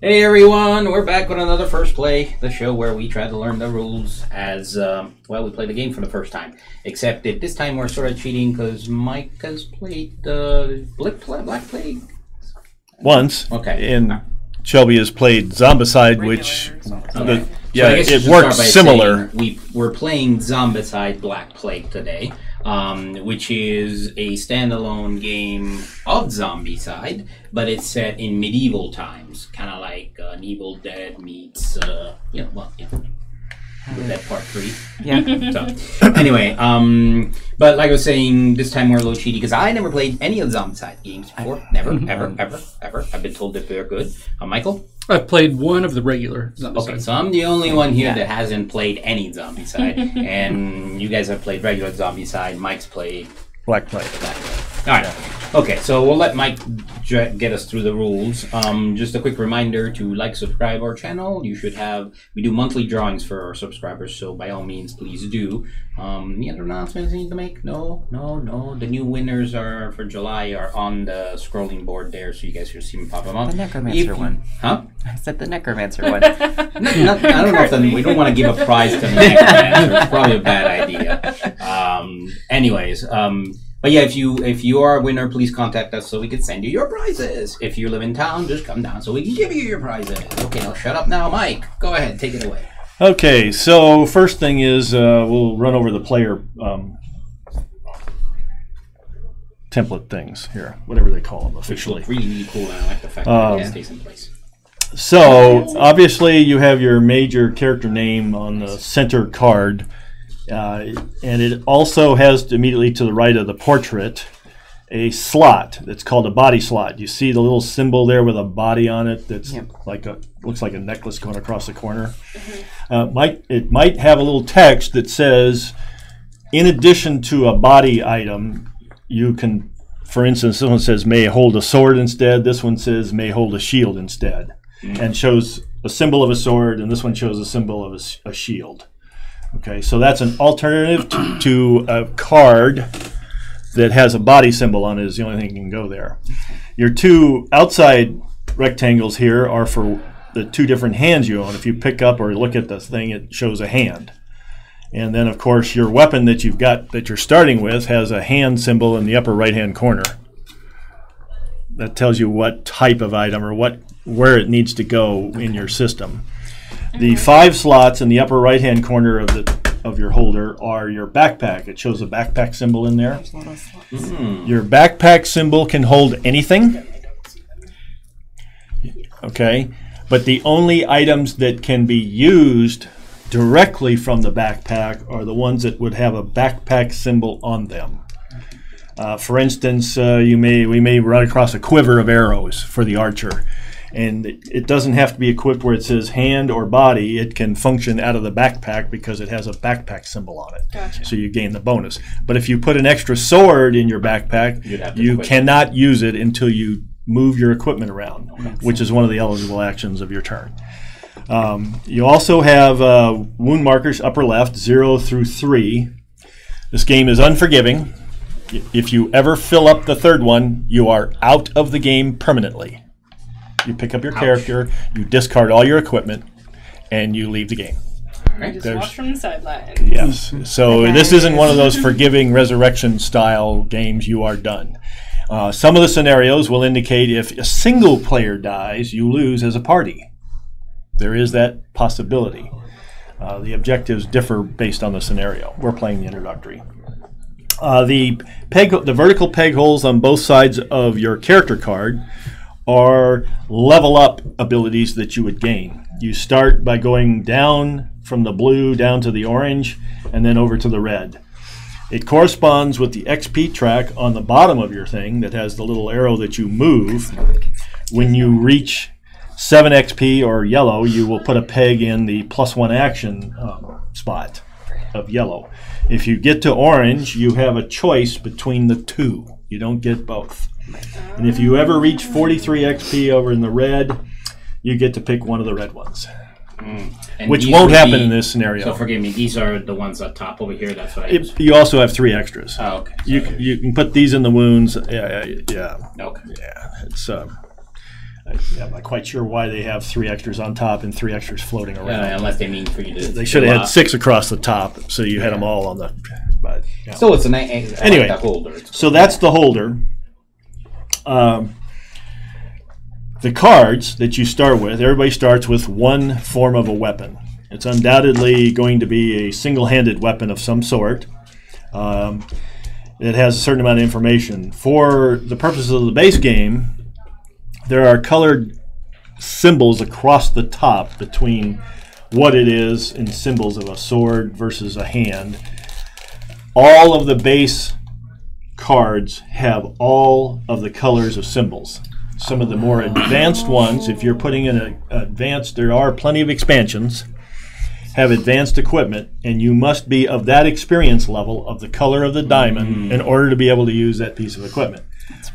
Hey everyone, we're back with another First Play, the show where we try to learn the rules as, well, we play the game for the first time. Except that this time we're sort of cheating because Mike has played Black Plague? Once. Okay. And Shelby has played Zombicide, which, Okay. yeah, I guess you it should works start by similar. saying we're playing Zombicide Black Plague today, which is a standalone game of Zombicide, but it's set in medieval times, kind of like an Evil Dead meets, Dead Part 3. Yeah. So, anyway, but like I was saying, this time we're a little cheaty because I never played any of the Zombicide games before. Never, ever. I've been told that they're good. Michael? I've played one of the regular Zombicide. Okay, so I'm the only one here that hasn't played any Zombicide, and you guys have played regular Zombicide. Mike's played Black Plague. Black Plague. All right. Okay, so we'll let Mike get us through the rules. Just a quick reminder to like, subscribe our channel. We do monthly drawings for our subscribers, so by all means, please do. Any other announcements you need to make? No. The new winners for July are on the scrolling board there, so you guys can see them pop them up. The Necromancer one. Huh? I said the Necromancer one. I don't know if we don't want to give a prize to the Necromancer. It's probably a bad idea. But yeah, if you are a winner, please contact us so we can send you your prizes. If you live in town, just come down so we can give you your prizes. Okay, now shut up now, Mike. Go ahead, take it away. Okay, so first thing is we'll run over the player template things here, whatever they call them officially. Really cool, and I like the fact that it stays in place. So obviously you have your major character name on the center card. And it also has immediately to the right of the portrait a slot that's called a body slot. You see the little symbol there with a body on it that's looks like a necklace going across the corner. It might have a little text that says, in addition to a body item, you can, for instance, this one says may hold a sword instead. This one says may hold a shield instead, and shows a symbol of a sword, and this one shows a symbol of a shield. Okay, so that's an alternative to a card that has a body symbol on it is the only thing that can go there. Your two outside rectangles here are for the two different hands you own. If you pick up or look at the thing, it shows a hand. And then, of course, your weapon that you've got that you're starting with has a hand symbol in the upper right-hand corner. That tells you what type of item or where it needs to go in your system. The 5 slots in the upper right-hand corner of your holder are your backpack. It shows a backpack symbol in there. Your backpack symbol can hold anything. Okay, but the only items that can be used directly from the backpack are the ones that would have a backpack symbol on them. For instance, we may run across a quiver of arrows for the archer. And it doesn't have to be equipped where it says hand or body. It can function out of the backpack because it has a backpack symbol on it. Gotcha. So you gain the bonus. But if you put an extra sword in your backpack, you cannot use it until you move your equipment around, which is one of the eligible actions of your turn. You also have wound markers, upper left, 0 through 3. This game is unforgiving. If you ever fill up the third one, you are out of the game permanently. You pick up your character, you discard all your equipment, and you leave the game. Right. Just watch from the sideline. Yes. So this isn't one of those forgiving resurrection style games. You are done. Some of the scenarios will indicate if a single player dies, you lose as a party. There is that possibility. The objectives differ based on the scenario. We're playing the introductory. The vertical peg holes on both sides of your character card are level up abilities that you would gain. You start by going down from the blue down to the orange and then over to the red. It corresponds with the XP track on the bottom of your thing that has the little arrow that you move. When you reach 7 XP or yellow, you will put a peg in the +1 action spot of yellow. If you get to orange, you have a choice between the two. You don't get both. And if you ever reach 43 XP over in the red, you get to pick one of the red ones. Which won't happen in this scenario. So forgive me, these are the ones up top over here. That's what I use. You also have 3 extras. Oh, okay. You can put these in the wounds. Yeah. Okay. Yeah. It's I'm not quite sure why they have 3 extras on top and 3 extras floating around. Unless they mean for you to. They should have had 6 across the top, so you had them all on the. But yeah. So it's a nice. Anyway, like the holder. so that's the holder. The cards that you start with, everybody starts with one form of a weapon. It's undoubtedly going to be a single-handed weapon of some sort. It has a certain amount of information. For the purposes of the base game, there are colored symbols across the top between what it is and symbols of a sword versus a hand. All of the base cards have all of the colors of symbols. Some of the more advanced ones, if you're putting in an advanced, there are plenty of expansions, have advanced equipment, and you must be of that experience level of the color of the diamond in order to be able to use that piece of equipment.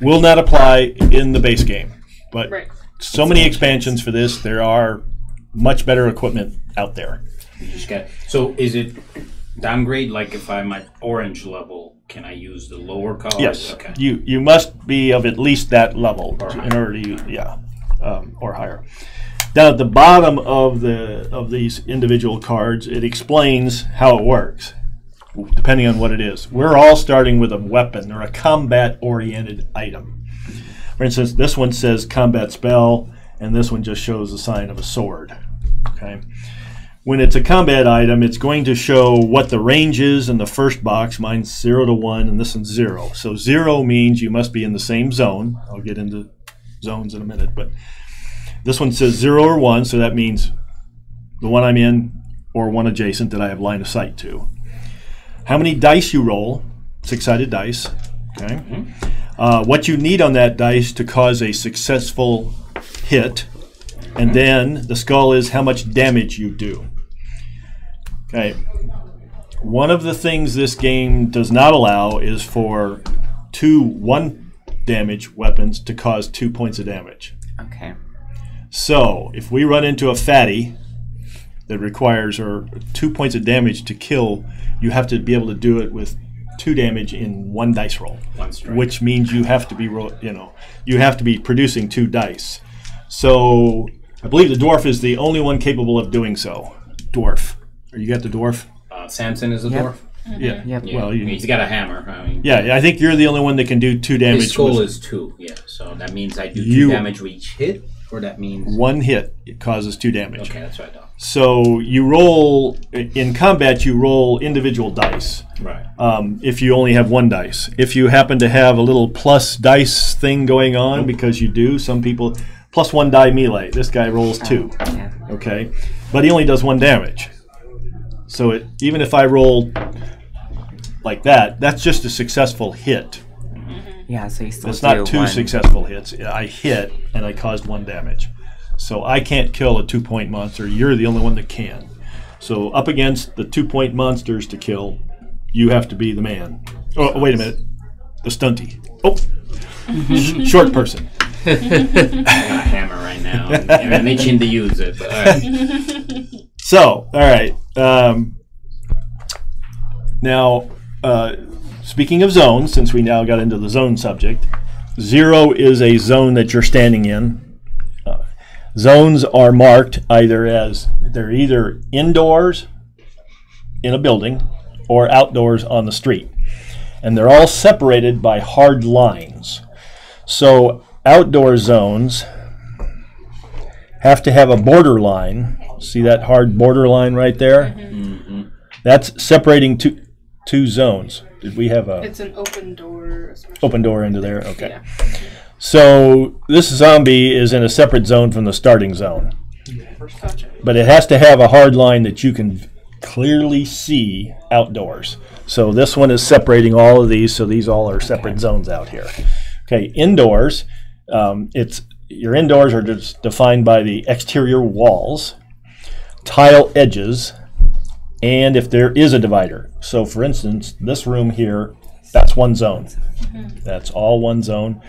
Will not apply in the base game, but so many expansions for this, there are much better equipment out there. You just got. So is it downgrade? Like if I'm at orange level, can I use the lower colors? Yes, Okay. you must be of at least that level Or in order to use, or higher. Down at the bottom of these individual cards, it explains how it works, depending on what it is. We're all starting with a weapon or a combat-oriented item. For instance, this one says combat spell, and this one just shows the sign of a sword. Okay. When it's a combat item, it's going to show what the range is in the first box. Mine's 0 to 1, and this one's 0. So 0 means you must be in the same zone. I'll get into zones in a minute, but this one says 0 or 1, so that means the one I'm in or one adjacent that I have line of sight to. How many dice you roll, 6-sided dice. Okay. What you need on that dice to cause a successful hit, and then the skull is how much damage you do. Okay. One of the things this game does not allow is for 2 1-damage weapons to cause 2 points of damage. Okay. So, if we run into a fatty that requires 2 points of damage to kill, you have to be able to do it with 2 damage in 1 dice roll, which means you have to be, you have to be producing 2 dice. So, I believe the dwarf is the only one capable of doing so. Dwarf. You got the dwarf? Samson is a dwarf. Yeah. Yep. Yeah. Well, He's got a hammer. I mean, yeah, I think you're the only one that can do 2 damage. his skull is 2. Yeah, so that means I do 2 damage with each hit, or that means 1 hit. It causes 2 damage. Okay, that's what I thought. So you roll in combat. You roll individual dice. Right. If you only have 1 dice, if you happen to have a little plus dice thing going on, because you do, some people plus 1 die melee. This guy rolls 2. Yeah. Okay, but he only does 1 damage. So even if I roll like that, that's just a successful hit. Yeah, so you still It's do not 2 one. successful hits. I hit and I caused 1 damage. So I can't kill a 2-point monster. You're the only one that can. So up against the 2-point monsters to kill, you have to be the man. Oh, wait a minute. The stunty. Oh, short person. I got a hammer right now, and I'm itching to use it. But, all right. So, all right. Now, speaking of zones, since we now got into the zone subject, 0 is a zone that you're standing in. Zones are marked either as they're either indoors in a building or outdoors on the street. And they're all separated by hard lines. So outdoor zones have to have a border line. See that hard border line right there? Mm-hmm. That's separating two zones. Did we have a It's an open door. open door into there? Okay. Yeah. So this zombie is in a separate zone from the starting zone. Gotcha. But it has to have a hard line that you can clearly see outdoors. So this one is separating all of these, so these all are separate zones out here. Okay, indoors, your indoors are just defined by the exterior walls, tile edges, and if there is a divider. So for instance, this room here, that's one zone. That's all one zone.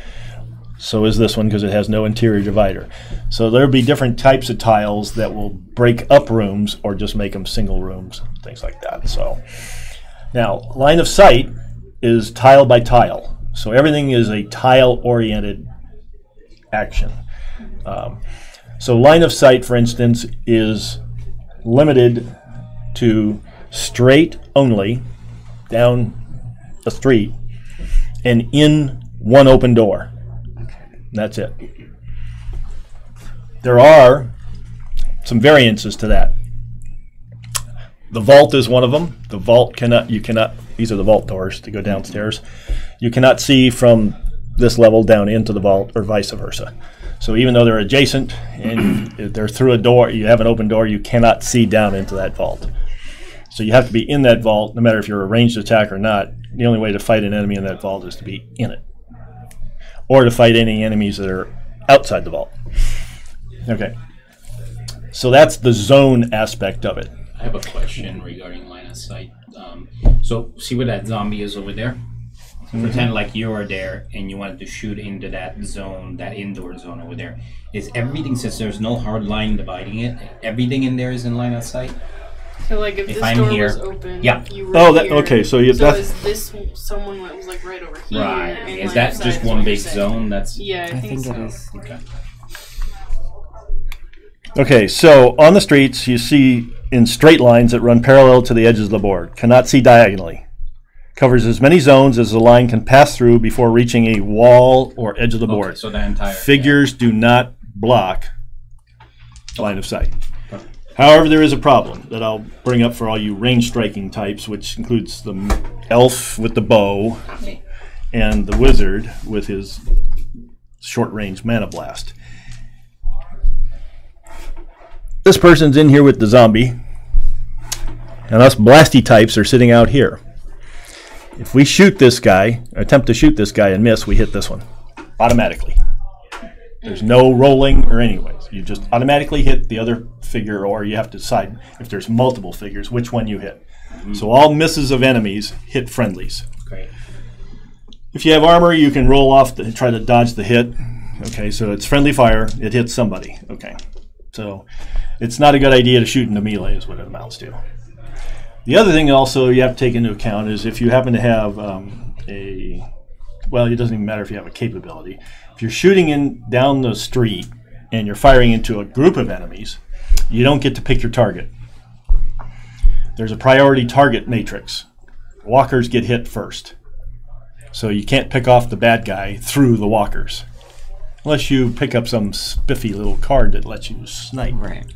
So is this one because it has no interior divider. So there'll be different types of tiles that will break up rooms or just make them single rooms, things like that. So now, line of sight is tile by tile. So everything is a tile-oriented action. So line of sight, for instance, is limited to straight only down a street and in one open door. That's it. There are some variances to that. The vault is one of them. The vault these are the vault doors to go downstairs. You cannot see from this level down into the vault or vice versa. So even though they're adjacent and they're through a door, you have an open door, you cannot see down into that vault. So you have to be in that vault, no matter if you're a ranged attack or not. The only way to fight an enemy in that vault is to be in it, or to fight any enemies that are outside the vault. Okay, so that's the zone aspect of it. I have a question regarding line of sight. So see where that zombie is over there? So pretend like you are there and you wanted to shoot into that zone, that indoor zone over there. Is everything, since there's no hard line dividing it, everything in there is in line of sight? So like if this I'm door here, was open, yeah. you were here. Okay. So So that's is this someone that was like right over here? Right. in Is line that of sight just is one what big you're saying? zone? That's Yeah, I think so. it is. okay. okay. So on the streets, you see in straight lines that run parallel to the edges of the board. Cannot see diagonally. Covers as many zones as the line can pass through before reaching a wall or edge of the board. Okay, so the entire Figures do not block line of sight. However, there is a problem that I'll bring up for all you range striking types, which includes the elf with the bow and the wizard with his short range mana blast. This person's in here with the zombie, and us blasty types are sitting out here. If we shoot this guy, attempt to shoot this guy and miss, we hit this one automatically. There's no rolling or anyways. You just automatically hit the other figure, or you have to decide if there's multiple figures which one you hit. So all misses of enemies hit friendlies. Great. If you have armor, you can roll off to try to dodge the hit. Okay, so it's friendly fire. It hits somebody. Okay, so it's not a good idea to shoot into melee is what it amounts to. The other thing also you have to take into account is if you happen to have well, it doesn't even matter if you have a capability. If you're shooting down the street and you're firing into a group of enemies, you don't get to pick your target. There's a priority target matrix. Walkers get hit first. So you can't pick off the bad guy through the walkers. Unless you pick up some spiffy little card that lets you snipe. Right.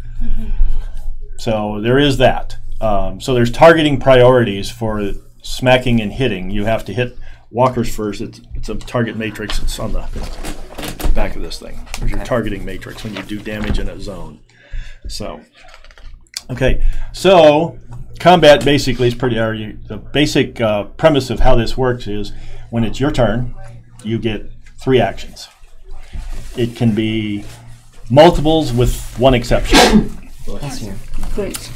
So there is that. So there's targeting priorities for smacking and hitting. You have to hit walkers first. It's a target matrix. It's on the back of this thing. There's your targeting matrix when you do damage in a zone. So, okay. So combat basically is pretty. The basic premise of how this works is when it's your turn, you get 3 actions. It can be multiples with one exception. Bless you. Great.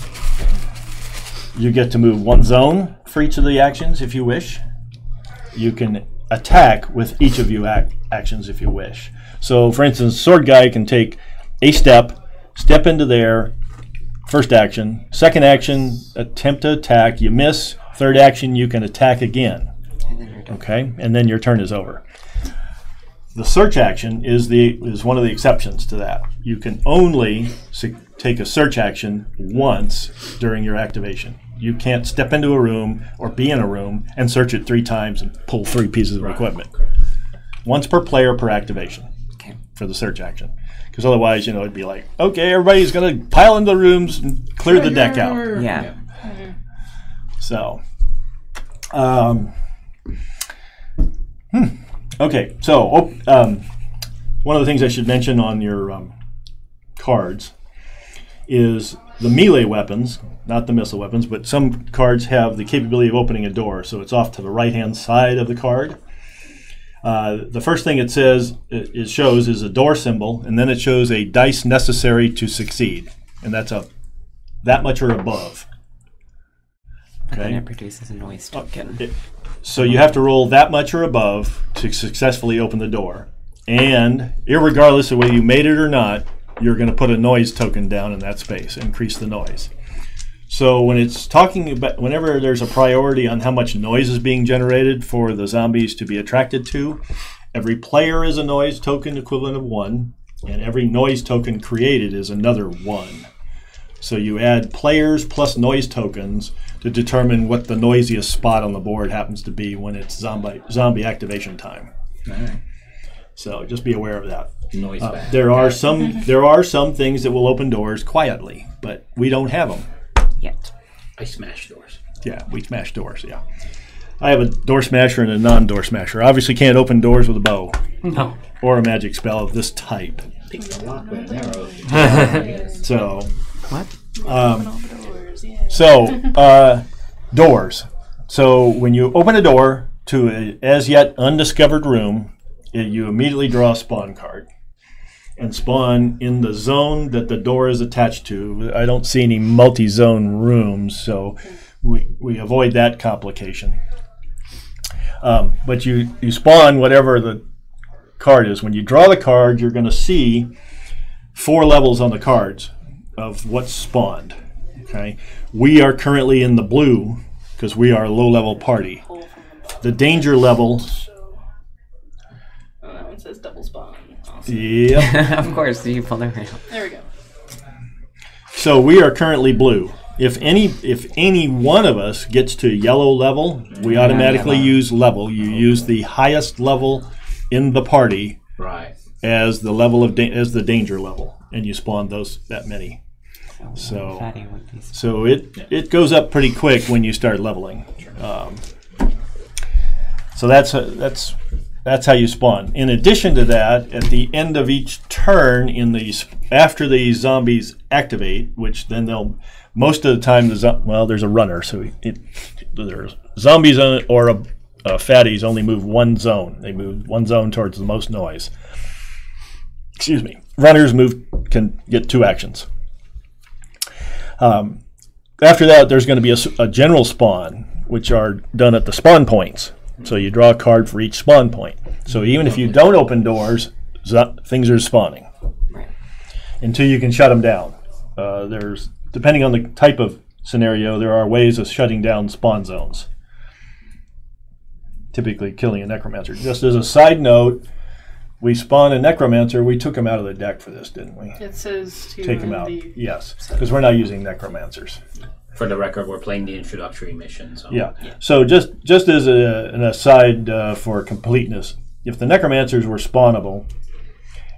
You get to move 1 zone for each of the actions if you wish. You can attack with each of you actions if you wish. So, for instance, sword guy can take a step into there, first action. Second action, attempt to attack. You miss. Third action, you can attack again. And then you're done. Okay, and then your turn is over. The search action is one of the exceptions to that. You can only take a search action once during your activation. You can't step into a room or be in a room and search it 3 times and pull 3 pieces of equipment. Once per player per activation for the search action. Because otherwise, it'd be like, okay, everybody's going to pile into the rooms and clear the deck out. Yeah. So, okay, so one of the things I should mention on your cards is the melee weapons, not the missile weapons, but some cards have the capability of opening a door, so it's off to the right-hand side of the card. The first thing it shows is a door symbol, and then it shows a dice necessary to succeed, and that's that much or above. And then Okay. it produces a noise token. So you have to roll that much or above to successfully open the door. And irregardless of whether you made it or not, you're going to put a noise token down in that space, increase the noise. So when it's talking about, whenever there's a priority on how much noise is being generated for the zombies to be attracted to, every player is a noise token equivalent of 1, and every noise token created is another 1. So you add players plus noise tokens to determine what the noisiest spot on the board happens to be when it's zombie activation time. All right. So just be aware of that. Noise back. There are some things that will open doors quietly, but we don't have them. Yet. I smash doors. Yeah, we smash doors. Yeah, I have a door smasher and a non-door smasher. Obviously, can't open doors with a bow No. or a magic spell of this type. Pick the lock with an arrow. So. What? Doors, yeah. So, doors. So when you open a door to an as yet undiscovered room, you immediately draw a spawn card and spawn in the zone that the door is attached to. I don't see any multi-zone rooms, so we avoid that complication. But you spawn whatever the card is. When you draw the card, you're going to see 4 levels on the cards of what's spawned. Okay, we are currently in the blue because we are a low-level party. The danger level. Oh, that one says double spawn. Awesome. Yep. Of course, you pulled it right up. There we go. So we are currently blue. If any one of us gets to yellow level, we automatically use level. You use the highest level in the party Right. as the level of as the danger level, and you spawn that many. So Fatty would be So it goes up pretty quick when you start leveling. So that's how you spawn. In addition to that, at the end of each turn, after the zombies activate, which then they'll most of the time there's a runner, so there's zombies or fatties only move one zone. They move one zone towards the most noise. Excuse me. Runners can get 2 actions. After that, there's going to be a general spawn, which are done at the spawn points. So you draw a card for each spawn point. So even if you don't open doors, things are spawning right. until you can shut them down. Depending on the type of scenario, there are ways of shutting down spawn zones. Typically killing a necromancer. Just as a side note, we spawned a necromancer. We took him out of the deck for this, didn't we? It says to Take him out. Yes, because we're not using necromancers. For the record, we're playing the introductory mission. So. Yeah. So just as an aside for completeness, if the necromancers were spawnable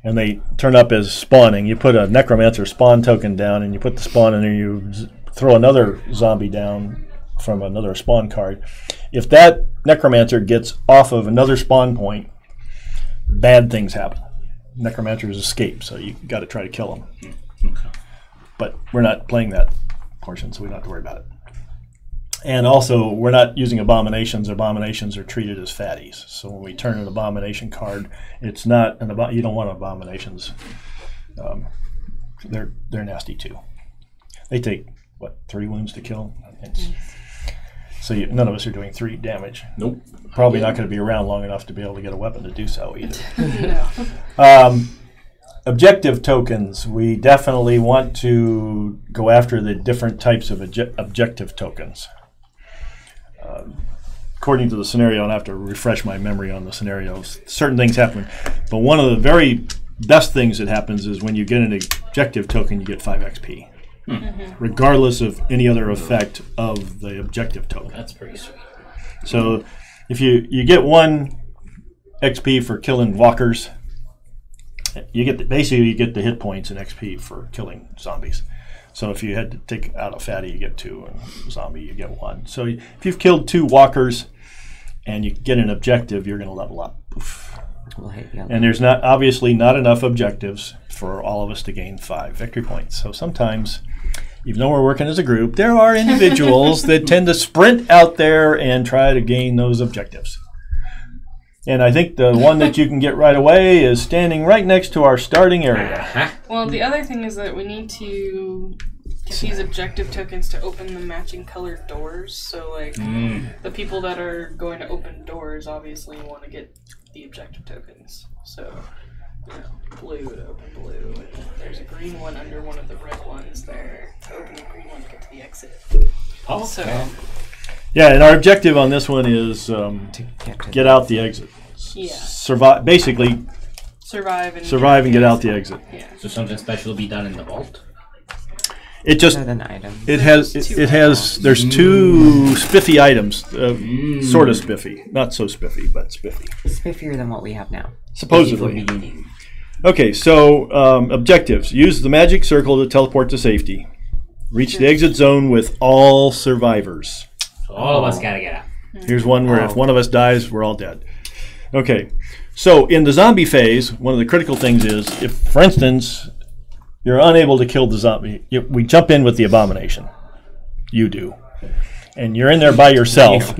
and they turn up as spawning, you put a necromancer spawn token down and you put the spawn in there, you throw another zombie down from another spawn card. If that necromancer gets off of another spawn point, bad things happen. Necromancers escape, so you got to try to kill them. Okay. But we're not playing that portion, so we don't have to worry about it. And also, we're not using abominations. Abominations are treated as fatties. So when we turn an abomination card, it's not you don't want abominations. They're nasty too. They take 3 wounds to kill. So none of us are doing 3 damage. Nope. Probably not going to be around long enough to be able to get a weapon to do so either. No. Objective tokens. We definitely want to go after the different types of objective tokens. According to the scenario, and I have to refresh my memory on the scenarios, certain things happen. But one of the very best things that happens is when you get an objective token, you get 5 XP. Regardless of any other effect of the objective token. That's pretty sweet. So if you get 1 XP for killing walkers, you get the hit points and XP for killing zombies. So if you had to take out a fatty, you get 2, and a zombie, you get 1. So if you've killed 2 walkers and you get an objective, you're going to level up. We'll hit you. And there's obviously not enough objectives for all of us to gain 5 victory points. So sometimes, even though we're working as a group, there are individuals that tend to sprint out there and try to gain those objectives. And I think the one that you can get right away is standing right next to our starting area. Well, the other thing is that we need to get these objective tokens to open the matching colored doors. So, the people that are going to open doors obviously want to get the objective tokens. So, blue to open blue, and there's a green one under one of the red ones there to open the green one to get to the exit. Also, Yeah, and our objective on this one is To get out the exit. Yeah. Survive. Basically, survive and get out the exit. Yeah. So something special will be done in the vault. It just Other than items. there's two spiffy items, sort of spiffy, not so spiffy, but spiffy. Spiffier than what we have now. Supposedly. Beginning. Okay, so objectives: use the magic circle to teleport to safety. Reach the exit zone with all survivors. So all of us gotta get out. Here's one where if one of us dies, we're all dead. Okay, so in the zombie phase, one of the critical things is if, for instance, you're unable to kill the zombie, we jump in with the abomination. You do. And you're in there by yourself.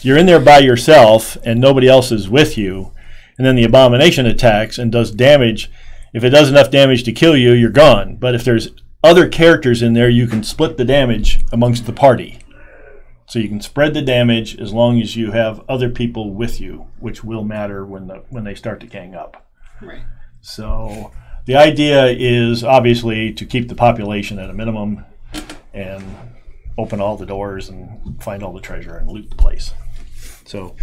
You're in there by yourself, and nobody else is with you. And then the abomination attacks and does damage. If it does enough damage to kill you, you're gone. But if there's other characters in there, you can split the damage amongst the party. So you can spread the damage as long as you have other people with you, which will matter when they start to gang up. Right. So the idea is obviously to keep the population at a minimum and open all the doors and find all the treasure and loot the place. So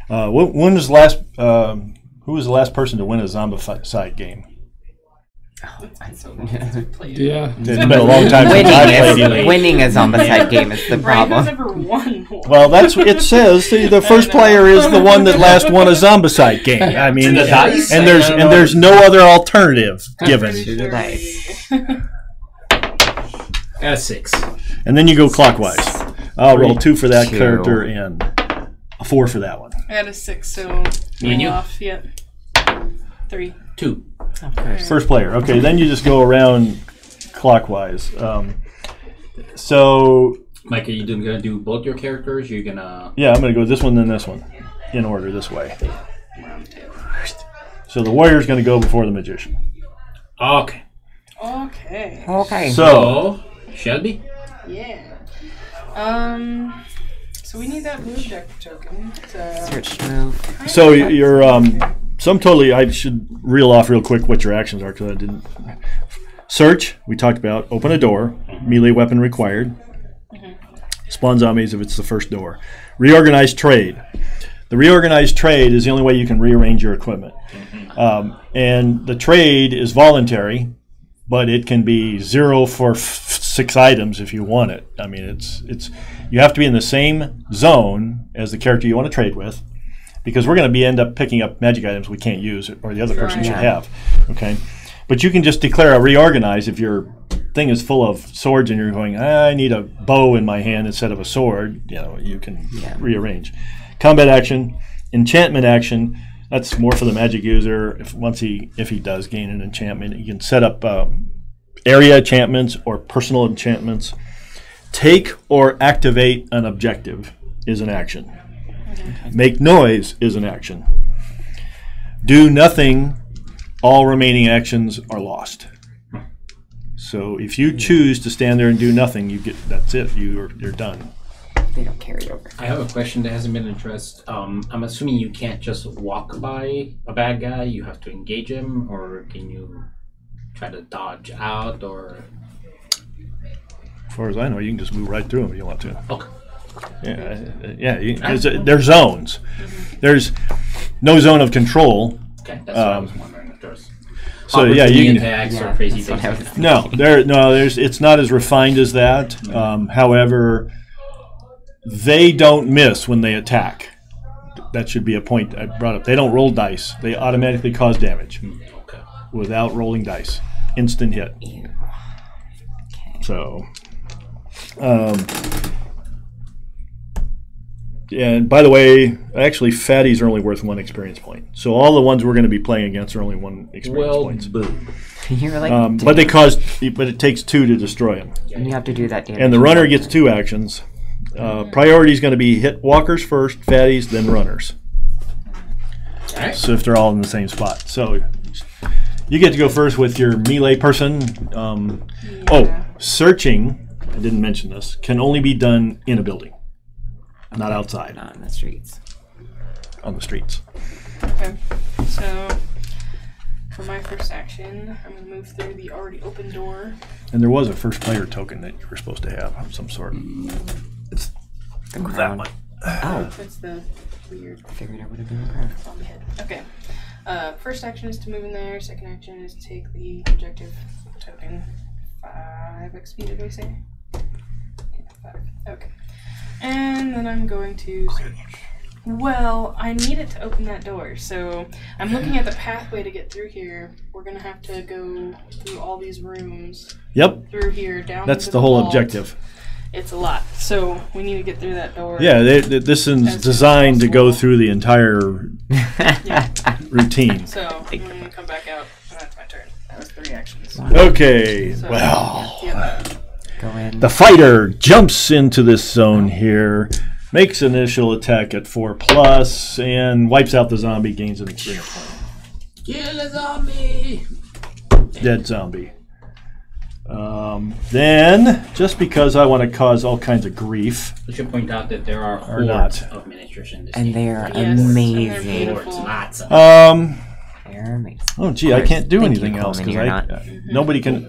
when was the last? Who was the last person to win a Zombicide game? Yeah. It's been a long time since I played either. Winning a Zombicide game is the Brian has problem. never won one. Well, that's what it says. See, the first player is the one that last won a Zombicide game. I mean, the dice? and there's no other alternative given. To the dice. Got a 6. And then you go clockwise. I'll roll 2 for that 2. character and a 4 for that one. I had a 6, so Me and you? off. Yep. 3. 2. Of course. First player. Okay, then you just go around clockwise. So Mike, are you gonna do both your characters? You're gonna. yeah, I'm going to go this one, then this one, in order this way. Round 2. So the warrior's going to go before the magician. Okay. Okay. Okay. So Shelby. Yeah. So we need that blue deck token. Search move. So your sum totally. I should reel off real quick what your actions are because I didn't. Search. We talked about open a door. Melee weapon required. Spawn zombies if it's the first door. Reorganize trade. The reorganized trade is the only way you can rearrange your equipment. And the trade is voluntary, but it can be 0 for 6 items if you want it. I mean, it's you have to be in the same zone as the character you want to trade with, because we're going to end up picking up magic items we can't use or the other person should have. Okay, but you can just declare a reorganize if your thing is full of swords and you're going, I need a bow in my hand instead of a sword. You know, you can rearrange. Combat action, enchantment action. That's more for the magic user. If he does gain an enchantment, you can set up area enchantments or personal enchantments. Take or activate an objective is an action. Make noise is an action. Do nothing. All remaining actions are lost. So if you choose to stand there and do nothing, that's it. You're done. They don't carry over. I have a question that hasn't been addressed. I'm assuming you can't just walk by a bad guy. You have to engage him, or can you try to dodge out? Or As far as I know, you can just move right through them if you want to. okay. There's zones. There's no zone of control. Okay, that's what I was wondering. If there's So yeah, you can. attacks or crazy that's what I things. was It's not as refined as that. However, they don't miss when they attack. That should be a point I brought up. They don't roll dice. They automatically cause damage Okay. without rolling dice. Instant hit. Ew. So, and by the way, actually, fatties are only worth 1 experience point. So all the ones we're going to be playing against are only 1 experience points. boom. You're like, But it takes 2 to destroy them. and you have to do that damage. And the runner gets 2 actions. Priority is going to be hit walkers first, fatties, then runners. Alright. So if they're all in the same spot. So you get to go first with your melee person. Searching, I didn't mention this, can only be done in a building, not outside, Not in the streets. on the streets. Okay. So for my first action, I'm going to move through the already open door. And there was a first player token that you were supposed to have of some sort. It's The that crown. one. Oh, That's the weird I figured it would have been the crown. zombie head. Okay. First action is to move in there. Second action is to take the objective token. 5 XP, did we say? Yeah, 5. Okay. And then I'm going to search. Well, I need it to open that door, so I'm looking at the pathway to get through here. We're gonna have to go through all these rooms. Yep. Through here, down. That's to the whole vault. objective. It's a lot, so we need to get through that door. Yeah, this is designed to go through the entire Yeah. routine. So I'm gonna come back out, and that's my turn. That was 3 actions. Okay, So, well, yeah. Go in. the fighter jumps into this zone here, makes initial attack at 4+, and wipes out the zombie, gains an experience point. Kill a zombie! Dead zombie. Then, just because I want to cause all kinds of grief, I should point out that there are Or hordes not. of miniatures in this And game. they are Yes, and they're amazing. beautiful. Hordes, lots of They're amazing. oh gee, I can't do Thank you, anything else Coleman, because you're not. nobody can.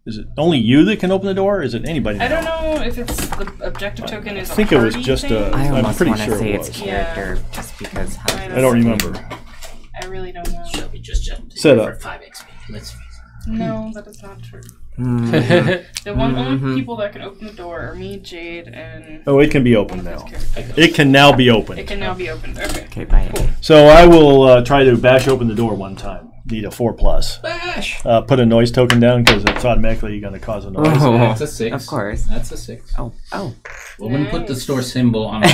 Is it only you that can open the door? Or is it anybody? I now? don't know if it's the objective token is. I think it was just a- I I'm almost pretty want to sure it say it's was. character just because. I I don't remember. I really don't know. Shelby just jumped in Set for up. 5 XP. Let's face No, that is not true. Mm. The only people that can open the door are me, Jade, and Oh, it can be one opened of those now. characters. It can now be It opened. can now be opened. Okay. Okay, bye. Cool. So I will try to bash open the door one time. Need a 4+. Bash! Put a noise token down because it's automatically going to cause a noise. Oh, That's a 6. of course. That's a 6. Oh. Woman put the store symbol on a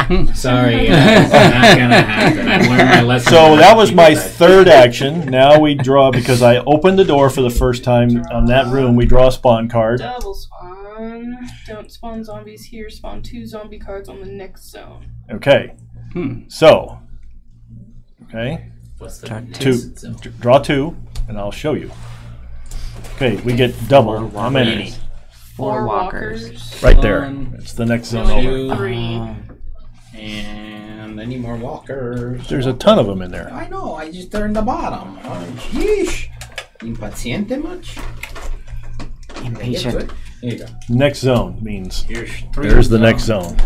one. Sorry, it's not gonna happen. I learned my lesson. So that was my third action. Now we draw, because I opened the door for the first time on that room, we draw a spawn card. Double spawn. Don't spawn zombies here. Spawn 2 zombie cards on the next zone. Okay. So, okay, What's the Draw next zone? draw 2, and I'll show you. Okay, we get double. How many? 4 walkers. Right there. One, It's the next zone two, over. 3. and any more walkers? There's a ton of them in there. I know, I just turned the bottom. Oh, yeesh. Impaciente much? Impatient. Here you go. Next zone means Here's 3. there's the next zone.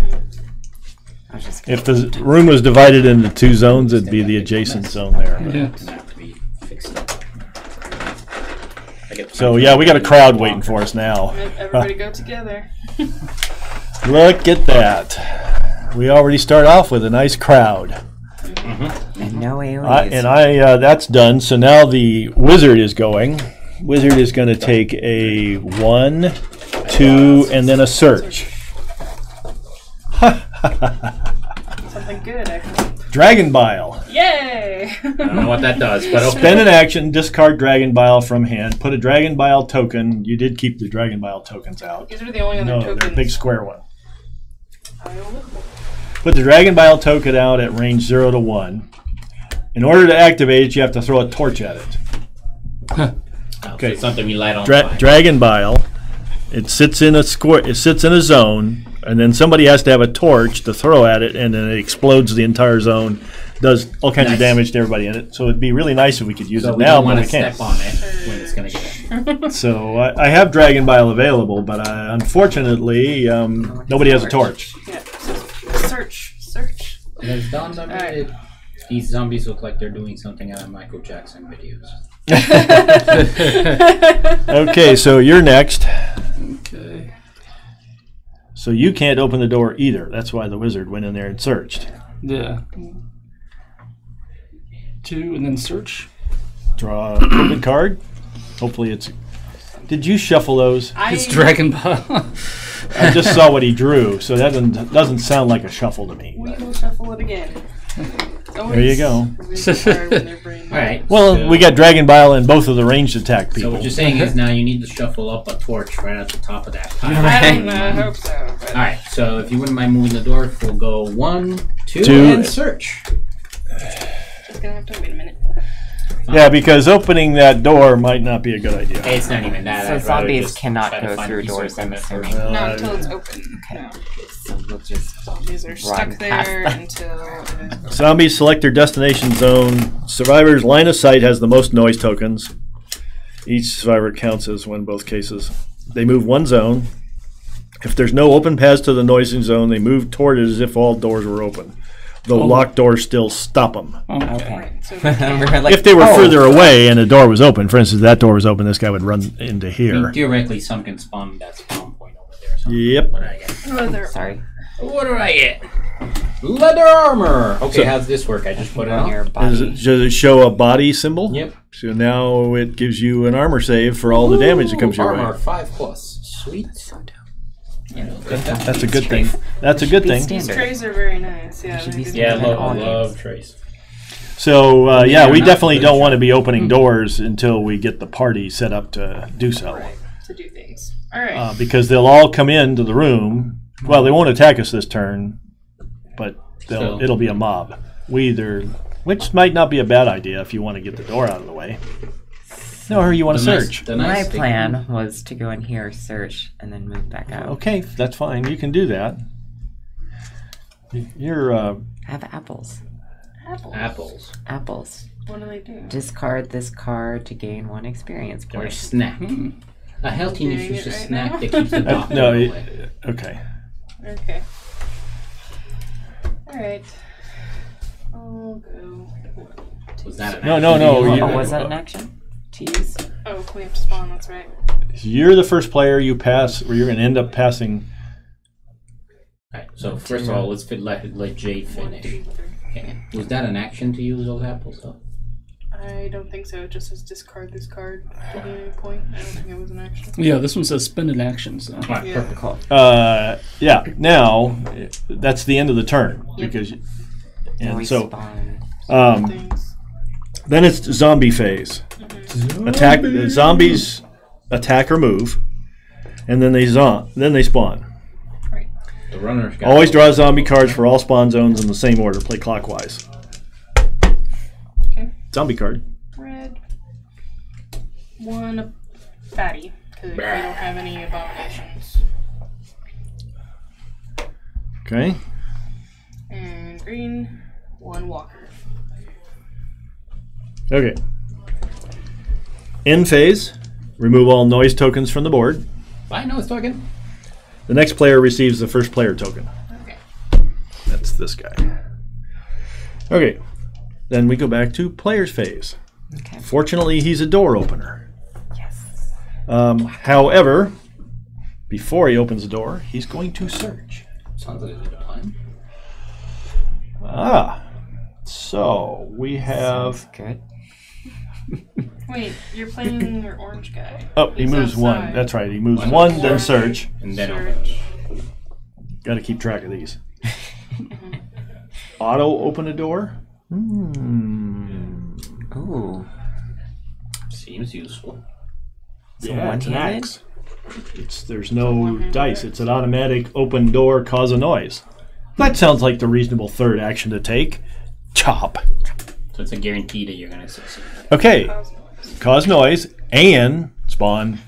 I was just If the room was divided into 2 zones, it'd be the adjacent zone there. Yeah. It's gonna have to be fixed up. I get So yeah, we got a crowd waiting for us now. Everybody go together. Look at that. We already start off with a nice crowd. and no AoEs. That's done. So now the wizard is going. Wizard is going to take a 1, 2, and then a search. Something good, actually. Dragon Bile. Yay! I don't know what that does, but okay. Spend an action, discard Dragon Bile from hand, put a Dragon Bile token. You did keep the Dragon Bile tokens out. These are the only other No, tokens. they're a big square one. I will look. Put the Dragon Bile token out at range 0 to 1. In order to activate it, you have to throw a torch at it. Okay, something you light on fire. Dragon Bile. It sits in a square. It sits in a zone, and then somebody has to have a torch to throw at it, and then it explodes the entire zone. Does all kinds of Nice. damage to everybody in it. So it'd be really nice if we could use So it we now, don't but want we to can't. step on it when it's going to get So I have Dragon Bile available, but unfortunately, nobody has a torch. Yeah. So search. It has dawned on me Alright. that these zombies look like they're doing something out of Michael Jackson videos. Okay, so you're next. Okay. So you can't open the door either. That's why the wizard went in there and searched. Yeah. 2 and then search. Draw a open card. Hopefully it's... Did you shuffle those? It's Dragon Ball. I just saw what he drew, so that doesn't sound like a shuffle to me. We will shuffle it again. There you go. Alright. Well, so, we got Dragon Bile and both of the ranged attack So people. what you're saying is now you need to shuffle up a torch right at the top of that pile. I don't know. I hope so. But Alright, so if you wouldn't mind moving the door, we'll go 1, 2, Two. and search. just gonna have to wait a minute. Yeah, because opening that door might not be a good idea. It's not even that. So I'd rather zombies just cannot try to go find a through piece of doors, I'm equipment assuming. first. Not until it's open. Okay. No. So we'll just Zombies are run stuck there past until. Zombies select their destination zone. Survivor's line of sight has the most noise tokens. Each survivor counts as one in both cases. They move one zone. If there's no open paths to the noising zone, they move toward it as if all doors were open. the locked doors still stop them. Okay. Okay. So We're like, If they were oh, further away and the door was open, for instance, that door was open, this guy would run into I mean, here. theoretically, some can spawn that spawn point over there. So Yep. What did I get? leather. Sorry. What did I get? Leather armor. Okay, So- how's this work? I just put it On on. your Does body. it show a body symbol? Yep. So now it gives you an armor save for all the damage that comes your armor way. 5+. Sweet. Yeah, That's a good thing. That's a good thing. These Standard. trays are very nice. Yeah, should they're be good. Yeah, standard. love, All love games. trace. So, yeah, we not definitely good don't want to be opening doors until we get the party set up to do so. Right, to do things. All right. Because they'll all come into the room. Well, they won't attack us this turn, but So- it'll be a mob. Which might not be a bad idea if you want to get the door out of the way. Or you want to search. My plan was to go in here, search, and then move back out. Okay, that's fine. You can do that. You're I have apples. Apples. Apples. What do they do? Discard this card to gain 1 experience Or a point. snack. A healthy Doing nutritious it right snack now? that keeps the doctor no. away. Okay. Okay. All right. I'll go. Was that an No, action? no, no, Oh, you- Oh, was that an action to use? Oh, we have to spawn. That's right. You're the first player you pass, or you're going to end up passing. Right, so first of all, let's let Jay 1, finish. 2, 3. Okay. Was that an action to use those apples, though? I don't think so. It just says discard this card to gain a point. I don't think it was an action. Yeah, this one says spend an action. So. Alright, Yeah. perfect. Cool. Yeah, now that's the end of the turn. Yep. because, Now we And so spawn. Things. then it's zombie phase. Attack the zombies attack or move, and then they spawn. Right. The runner's got Always draw zombie cards for all spawn zones in the same order. Play clockwise. Okay. Zombie card. Red. 1 fatty, because we don't have any abominations. Okay. And green. 1 walker. Okay. End phase. Remove all noise tokens from the board. I know it's talking. The next player receives the first player token. Okay. That's this guy. Okay. Then we go back to player's phase. Okay. Fortunately, he's a door opener. Yes. However, before he opens the door, he's going to search. Sounds like a good plan. So we have. Good. Wait, you're playing your orange guy. Oh, he He's moves one. outside. That's right. He moves one, then search. And then Search. Got to keep track of these. Auto open a door. Ooh. seems useful. So Yeah, it's an one-handed? axe. There's no dice. It's an automatic open door, cause a noise. That sounds like the reasonable third action to take. Chop. So it's a guarantee that you're going to succeed. Okay. Cause noise and spawn.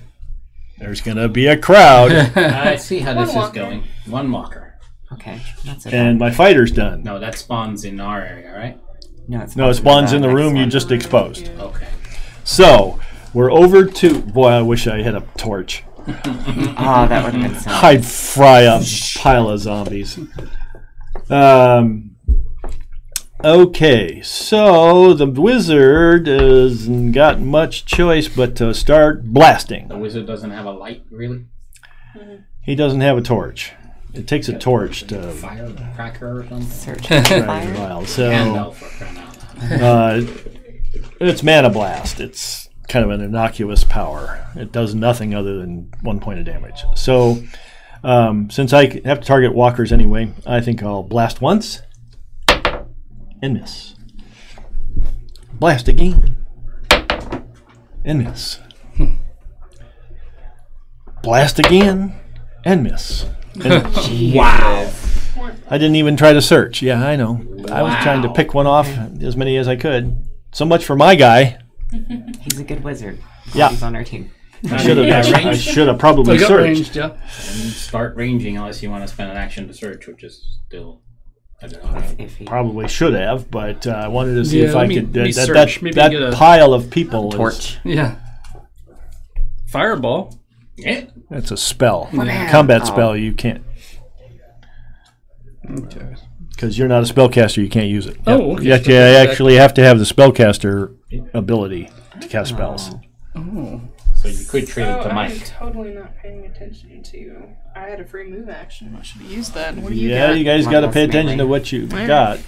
There's going to be a crowd. I see how this One is walker. going. One walker. Okay. That's it. And my fighter's done. No, that spawns in our area, right? No, it's No, it spawns in the room you just exposed. Yeah. Okay. So, we're over to... Boy, I wish I had a torch. Oh, that would have been so. I'd fry a pile of zombies. Okay, so the wizard hasn't got much choice but to start blasting. The wizard doesn't have a light, really? He doesn't have a torch. It takes a torch to Firecracker or something? Search try for it fire. a while. Candle So, for crying out loud. it's Mana Blast. It's kind of an innocuous power. It does nothing other than 1 point of damage. So, since I have to target walkers anyway, I think I'll blast once and miss. Blast again and miss. Blast again and miss. And Wow. I didn't even try to search. Yeah, I know. I was trying to Wow. pick one off, as many as I could. So much for my guy. He's a good wizard. Yeah. He's on our team. I should have probably I got searched. ranged, yeah. And start ranging unless you want to spend an action to search, which is still... I don't know. Iffy. Probably should have, but I wanted to see Yeah, if let I me- could. let me That, search. Maybe that get a pile of people is, Torch. Yeah. Fireball. Yeah. that's a spell. Yeah. Combat Oh. spell. You can't. Okay. Because you're not a spellcaster, you can't use it. Oh, okay. You actually have to have the spellcaster ability to cast spells. Oh. So you could trade it to I'm Mike. totally not paying attention to. I had a free move action. I should have used that. What do you Yeah, got? you guys One got to less pay attention to melee. what you Alright. got.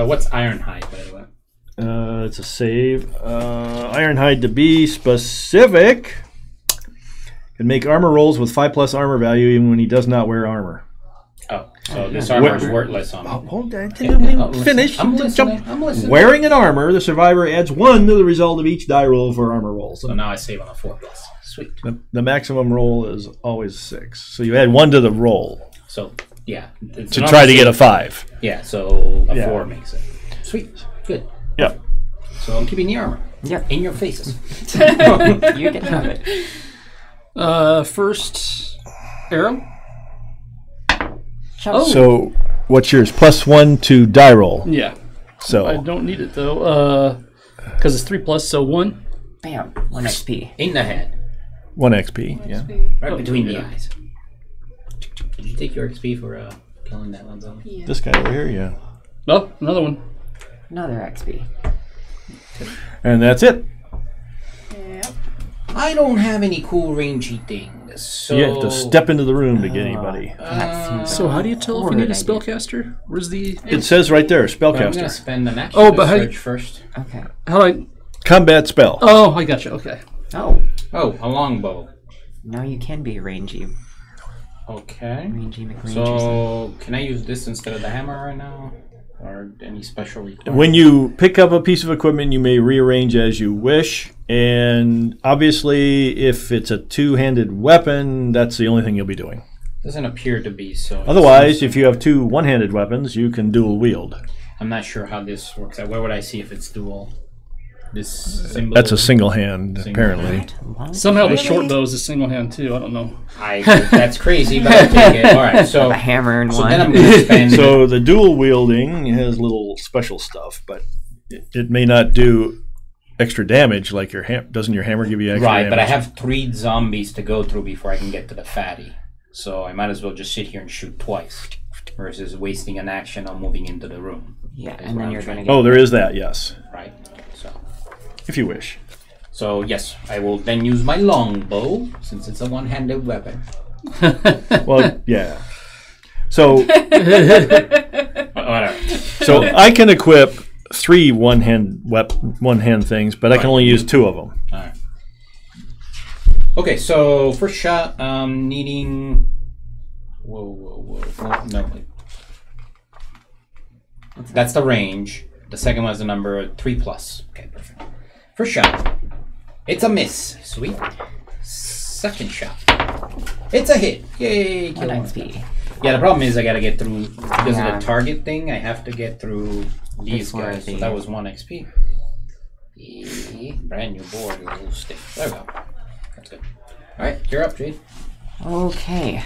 What's Ironhide, by the way? It's a save. Ironhide to be specific. Can make armor rolls with 5+ armor value even when he does not wear armor. Oh, so this armor is worthless on him. Hold on, Finish. I'm listening. I'm listening. Wearing an armor, the survivor adds 1 to the result of each die roll for armor rolls. So now I save on a 4+. Sweet. The maximum roll is always 6. So you add 1 to the roll So, yeah. it's to an try armor to get a save. 5. Yeah, so a Yeah. 4 makes it. Sweet. Good. Yep. So I'm keeping the armor. Yep. In your faces. You can have it. First arrow. Oh. So what's yours? +1 to die roll. Yeah. I So don't need it though. Because it's 3+, so 1. Bam. 1 XP. In the head. 1 XP. Yeah. Right Oh, between yeah. the eyes. Did you take your XP for killing that one zombie? Yeah. This guy over here. Yeah. Oh, another one. Another XP. And that's it. Yep. I don't have any cool rangey things. So You have to step into the room to get anybody. That seems So how do you tell if you need a horrid idea. spellcaster? Where's the... It says right there, But I'm going to spellcaster. spend an action Oh, to but how- search first. Okay. How do I... Combat spell. Oh, I gotcha. Okay. Oh. Oh, a longbow. Now you can be rangy. Okay. Rangy McRangy. So, can I use this instead of the hammer right now? Or any special requirement? When you pick up a piece of equipment, you may rearrange as you wish. And obviously, if it's a two-handed weapon, that's the only thing you'll be doing. Doesn't appear to be, so... it Otherwise, seems- if you have 2 one-handed weapons, you can dual wield. I'm not sure how this works out. Where would I see if it's dual? This symbol... That's a single hand, Single apparently. What? Somehow the short bow is a single hand too. I don't know. That's crazy, but I'll take it. Alright, so... A hammer and So one. then I'm going to spend... So the dual wielding has little special stuff, but it may not do extra damage like your doesn't your hammer give you extra Right, damage? but I have 3 zombies to go through before I can get to the fatty. So I might as well just sit here and shoot twice versus wasting an action on moving into the room. Yeah, Is and what then I'm you're trying going to to Oh, there is that, yes. Right. So, If you wish. yes, I will then use my longbow since it's a one-handed weapon. Well, yeah. So Whatever. so I can equip 3 one-hand things, but I can only use 2 of them. All right. Okay, so first shot, needing. Whoa! No, wait. That's the range. The second one is the number 3+. Okay, perfect. First shot, it's a miss. Sweet. Second shot, it's a hit. Yay! 1 Kill one. XP. Yeah, the problem is I gotta get through because Yeah. of the target thing. I have to get through these Before guys. So the- that was 1 XP. Yeah, brand new board, a little stiff. There we go. That's good. All right, you're up, Jade. Okay.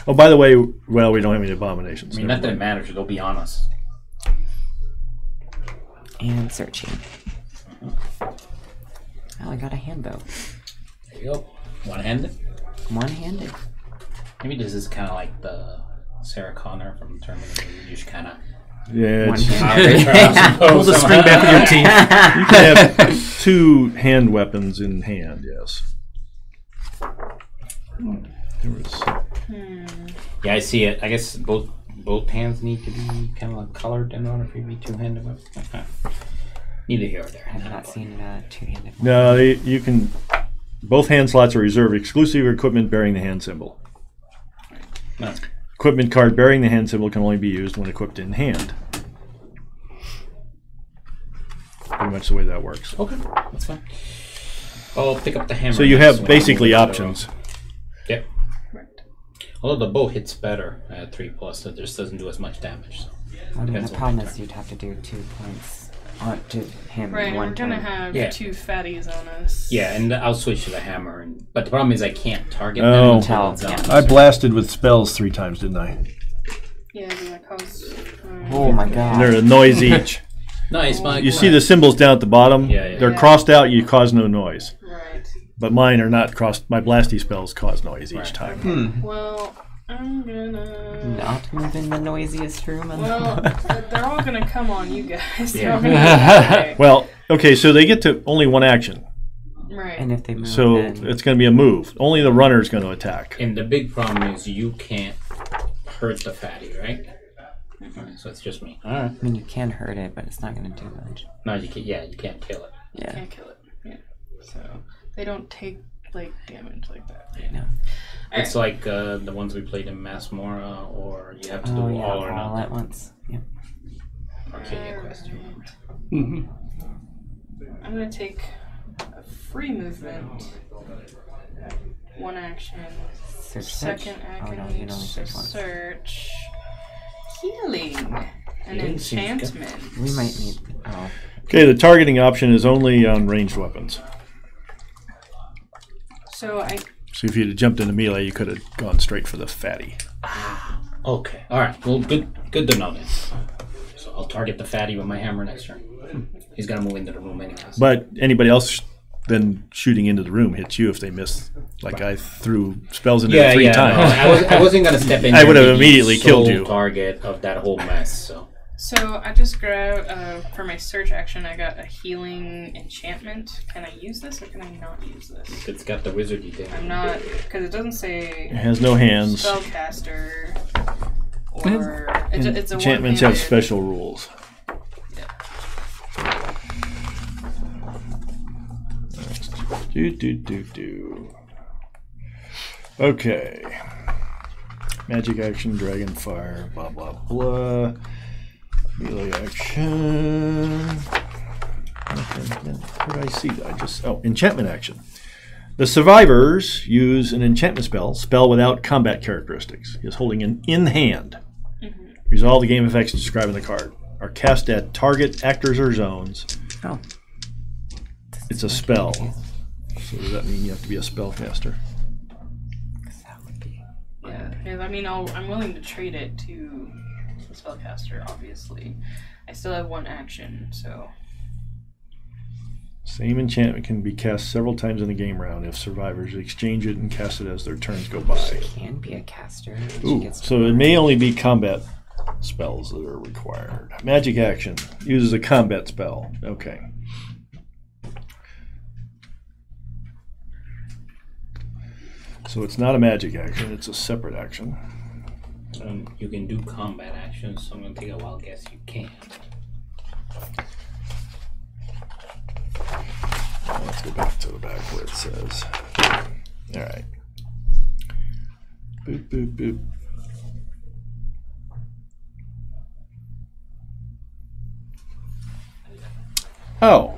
Oh, by the way, well, we don't have any abominations. I mean, not that it matters. They'll be on us. And searching. Oh, I got a hand bow. There you go. One-handed. One-handed. Maybe this is kind of like the Sarah Connor from Terminator. You just kind of Yeah, One it's, hand. Pull the string back with your teeth. you can have 2 hand weapons in hand, yes. There was, Yeah, I see it. I guess both hands need to be kind of like colored in order for you to be two-handed weapon. Okay. Neither here or there. I've not seen a two-handed one. no, you can. Both hand slots are reserved exclusive for equipment bearing the hand symbol. No. Equipment card bearing the hand symbol can only be used when equipped in hand. Pretty much the way that works. Okay, that's fine. I'll pick up the hammer. So you next have when I basically move it to the options. room. Yep. Although the bow hits better at 3+, so it just doesn't do as much damage. So. I mean, Depends the on problem my is turn. you'd have to do 2 points to him Right, in we're one gonna turn. have Yeah. 2 fatties on us. Yeah, and I'll switch to the hammer. But the problem is I can't target Oh. them until it's Yeah. on. I blasted with spells 3 times, didn't I? Yeah, do that cause... Oh my And god. they're a noise each. Nice, Mike. You see the symbols down at the bottom? Yeah, yeah. They're Yeah. crossed out, you cause no noise. Right. But mine are not crossed. My blasty spells cause noise each Right. time. Well, I'm gonna Not move in the noisiest room. Well, they're all gonna come on you guys. They're all Yeah. gonna be Well, okay, so they get to only one action. right. And if they move, So then it's going to be a move. Only the runner is going to attack. And the big problem is you can't hurt the fatty, right? Alright, so it's just me. All right. I mean, you can hurt it, but it's not going to do much. No, you can't. Yeah, you can't kill it. Yeah. Can't kill it. Yeah. So they don't take like damage like that. No. It's like the ones we played in Masmora, or you have to do Oh, yeah, all or all nothing. at once. Yeah. Arcadia Quest. Mhm. I'm gonna take a free movement, one action, Search. second Oh, action, no, you can only search once. search, healing, an Healing seems good. enchantment. We might need. Oh. Okay, the targeting option is only on ranged weapons. So I So if you'd have jumped into melee, you could have gone straight for the fatty. Okay. All right. Well, good to know then. So I'll target the fatty with my hammer next turn. He's gonna move into the room anyways. But anybody else then shooting into the room hits you if they miss. Like I threw spells into it 3 times. No, I wasn't gonna step in. I there would have and be immediately killed sole you. Target of that whole mess. So I just grabbed for my search action. I got a healing enchantment. Can I use this or can I not use this? it's got the wizardy thing. I'm not because it doesn't say It has no hands. spellcaster or it's a Enchantments have one-handed- special rules. Do. Okay. Magic action, dragon fire, blah blah blah. Melee action. What did I see? Enchantment action. The survivors use an enchantment spell without combat characteristics. Is holding an in hand. Resolve the game effects described in the card. Are cast at target actors or zones. Oh. It's a spell. So does that mean you have to be a spellcaster? That would be. Yeah, I mean, I'm willing to trade it to the spellcaster. Obviously, I still have one action, so Same enchantment can be cast several times in a game round if survivors exchange it and cast it as their turns go by. Can be a caster. She Ooh, gets to so it may only be combat spells that are required. Magic action uses a combat spell. Okay. So it's not a magic action, it's a separate action. You can do combat actions, so I'm gonna take a wild guess you can't. Let's go back to the back where it says. Alright. Boop, boop, boop. Oh.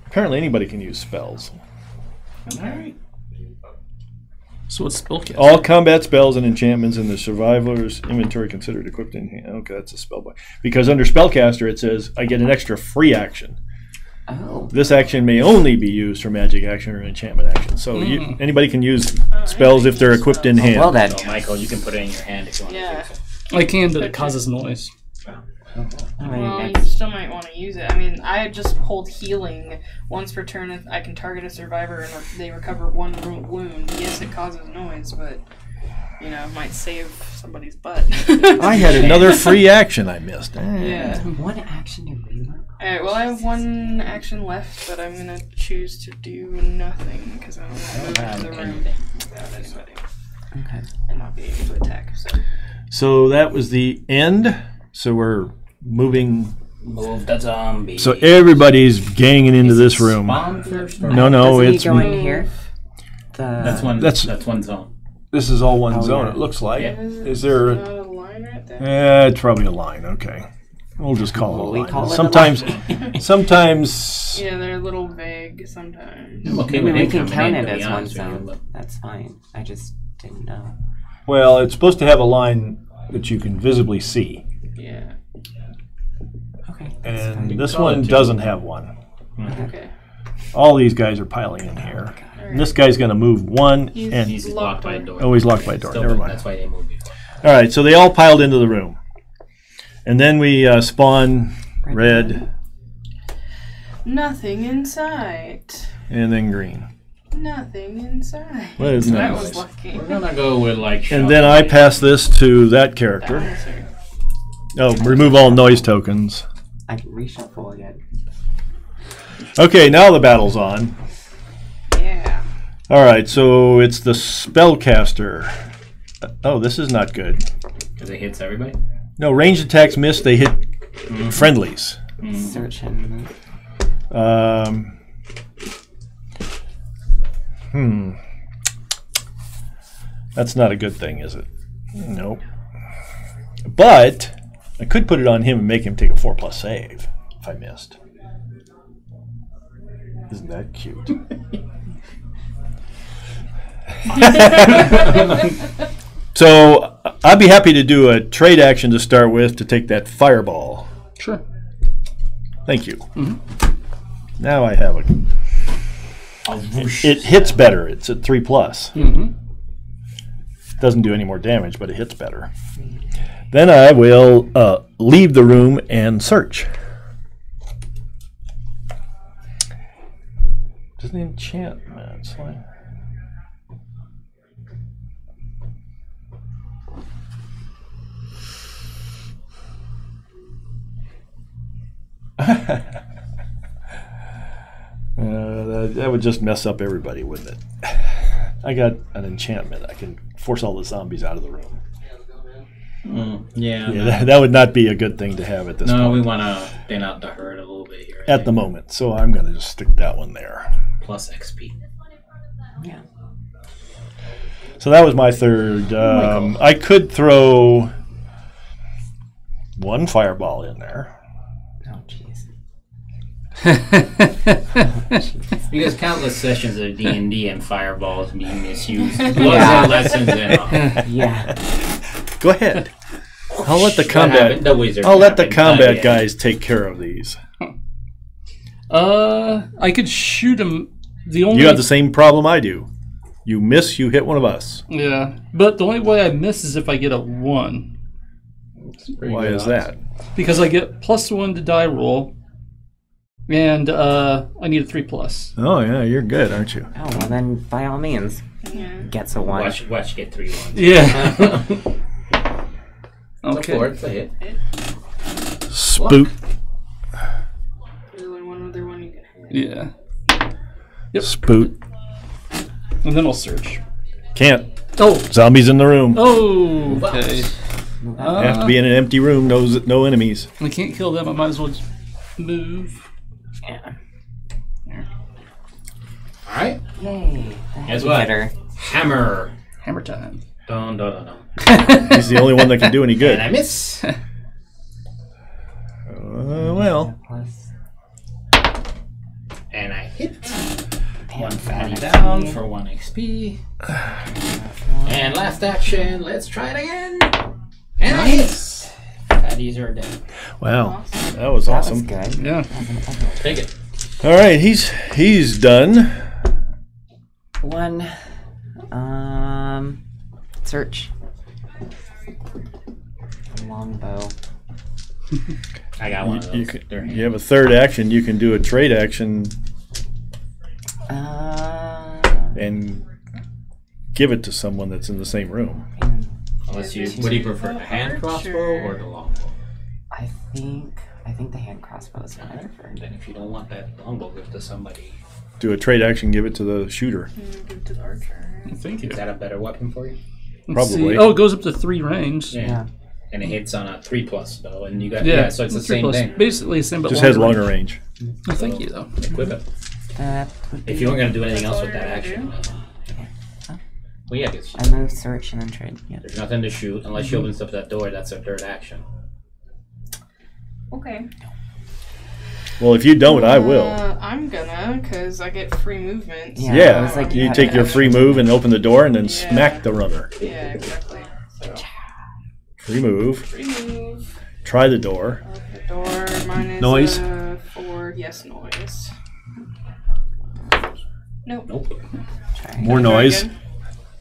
Apparently anybody can use spells. Alright. So what's spellcaster? All combat spells and enchantments in the survivor's inventory considered equipped in hand. Okay, that's a spell book. Because under spellcaster it says I get an extra free action. Oh. This action may only be used for magic action or enchantment action. So anybody can use spells if they're equipped in hand. Well then. So Michael, you can put it in your hand if you want yeah. to use it. I can, but it causes noise. Well, you still might want to use it. I mean, I just hold healing once per turn. I can target a survivor and they recover one wound. Yes, it causes noise, but you know, it might save somebody's butt. I had another free action I missed. Yeah. One action to reload. Alright, well, I have one action left, but I'm gonna choose to do nothing because I don't want to move into the room without anybody Okay. and not be able to attack. So that was the end. So we're moving. Move the zombie. So everybody's ganging into this room. Spawn first? Or No, no, Doesn't he it's go in here. That's one. That's- That's one zone. This is all one Oh, zone. yeah. It looks like. Yeah. Is there? Not a line right there? Yeah, it's probably a line. Okay, we'll just call it a We line. call it a sometimes, line. sometimes. Yeah, they're a little vague sometimes. I'm okay I with mean, we can incoming, count to it be as one honest with you, zone. but- That's fine. I just didn't know. Well, it's supposed to have a line that you can visibly see, Yeah. Okay. and this call it one two. doesn't have one. Okay. All these guys are piling in here. And this guy's going to move one, and He's locked by a door. oh, he's locked by a door. Still, Never mind. That's why they moved you. All right, so they all piled into the room, and then we spawn red Nothing in sight. and then green. Nothing inside. What is That nice? was lucky. We're gonna go with like. And then I pass this to that character. Oh, remove all noise tokens. I can reshuffle again. Okay, now the battle's on. Yeah. All right, so it's the spellcaster. Oh, this is not good. Because it hits everybody. No, ranged attacks miss. They hit friendlies. Search and move. That's not a good thing, is it? Nope. But I could put it on him and make him take a 4+ save if I missed. Isn't that cute? So I'd be happy to do a trade action to start with to take that fireball. Sure. Thank you. Now I have a. It hits better. It's at 3+. Doesn't do any more damage, but it hits better. Then I will leave the room and search. Doesn't enchantment. It's like... that would just mess up everybody, wouldn't it? I got an enchantment. I can force all the zombies out of the room. Yeah. That would not be a good thing to have at this point. No, we want to thin out the herd a little bit here. At the moment. So I'm going to just stick that one there. Plus XP. Yeah. So that was my third. I could throw one fireball in there. Oh, jeez. Because countless sessions of D&D and fireballs being misused. Lots of lessons and all. Yeah. Go ahead. I'll let the That combat. happened. The wizard I'll let the happened. combat Yeah. guys take care of these. I could shoot him. The only You have the same problem I do. You miss, you hit one of us. yeah, but the only way I miss is if I get a 1, Why is that? because I get +1 to die roll, and I need a 3+. Oh yeah, you're good, aren't you? Oh, well then, by all means, Yeah. gets a 1. Watch get 3 ones. Yeah. Go Okay. for it. It's a hit. Spook. There's only one other one you can hit. Yeah. Yep. Spook. And then I'll search. Can't. Oh. Zombies in the room. Oh. Okay. Have to be in an empty room. No enemies. I can't kill them. I might as well just move. Yeah. All right. Yay. Guess what? Hitter. Hammer. Hammer time. Dun, dun, dun, dun. He's the only one that can do any good. And I miss. Well. Plus And I hit. One One fatty XP. down for 1 XP. And last action. Let's try it again. And I hit. Fatties are dead. Wow. That was That was awesome. good. Yeah. Take it. All right, he's done. 1. Search. Longbow. I got one of those. You have a third action. You can do a trade action and give it to someone that's in the same room. Unless you, what do you prefer, the hand crossbow or the longbow? I think the hand crossbow is what I prefer. Then if you don't want that longbow, give it to somebody. Do a trade action, give it to the shooter. Give it to the archer. Thank you. Is that a better weapon for you? Let's Probably. see. Oh, it goes up to 3 range. Yeah. And it hits on a 3+ though, and you got Yeah. so it's the 3+. same thing. Basically the same, but Just has longer range. Oh, thank you though. Equip it. That would If be- you weren't gonna do anything That's else all with that you're action. gonna Well, yeah, 'cause I move, search, and then trade. Yeah. there's nothing to shoot unless she opens up that door. That's her third action. Okay. Well, if you don't, I will. I'm gonna, because I get free movement. Yeah. Yeah, it was like you had take an your extra free move and open the door and then Yeah. smack the runner. Yeah, exactly. So, Free move. free move. Try the door. Open the door. Mine is Noise? 4. Yes, noise. Nope. Nope. Try. More Try noise. again?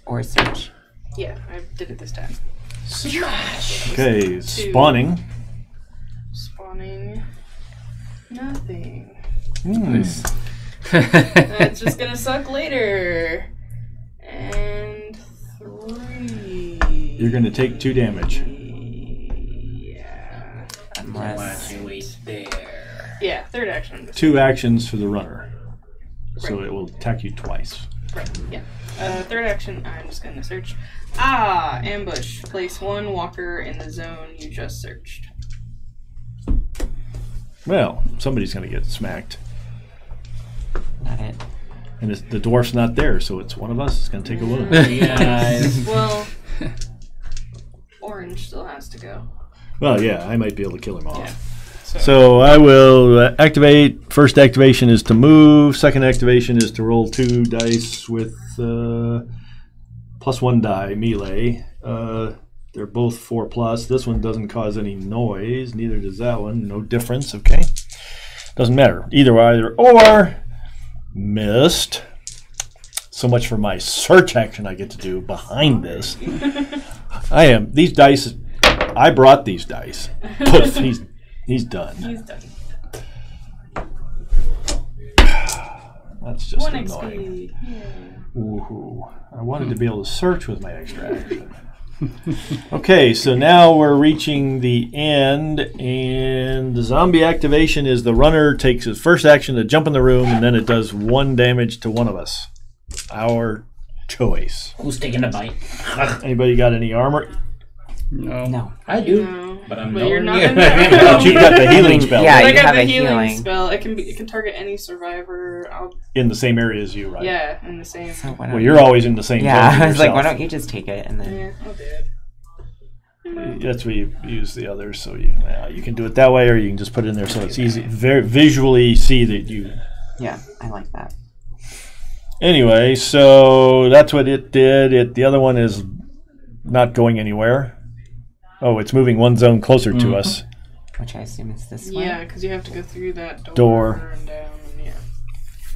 Or search. Yeah, I did it this time. Smash. Okay, spawning. Spawning. Nothing. Hmm. That's just gonna suck later. And 3. You're going to take 2 damage. Yeah. Unless Wait there. Yeah, third action. 2 actions for the runner. So Right. it will attack you twice. Right, yeah. Third action, I'm just gonna search. Ah, ambush. Place 1 walker in the zone you just searched. Well, somebody's going to get smacked. not it. And the dwarf's not there, so it's one of us that's going to take a wound. Guys. Well, orange still has to go. Well, yeah, I might be able to kill him off. Yeah. So I will activate. First activation is to move. Second activation is to roll 2 dice with +1 die, melee. They're both 4+. This one doesn't cause any noise. Neither does that one. No difference, okay? Doesn't matter. Either or. Missed. So much for my search action I get to do behind this. These dice, I brought these dice. Poof, he's done. He's done. That's just 1 annoying. XP. Yeah. Ooh, I wanted to be able to search with my extra action. Okay, so now we're reaching the end, and the zombie activation is the runner takes his first action to jump in the room, and then it does 1 damage to one of us. Our choice. Who's taking a bite? Anybody got any armor? No. I do. No. But I'm But nowhere you're not near. in that But you've got the healing spell Yeah, But I you got have the a healing healing. spell. It can target any survivor. in the same area as you, right? Yeah, in the same. So why Well, don't you're always in the same yeah, zone I was like, why yourself. don't you just take it and then Yeah, I'll do it. That's where you use the others, so you can do it that way, or you can just put it in there so it's easy, very visually see that you. yeah, I like that. Anyway, so that's what it did. The other one is not going anywhere. Oh, it's moving 1 zone closer to us. Which I assume is this one. Yeah, because you have to go through that Door. and down. And yeah.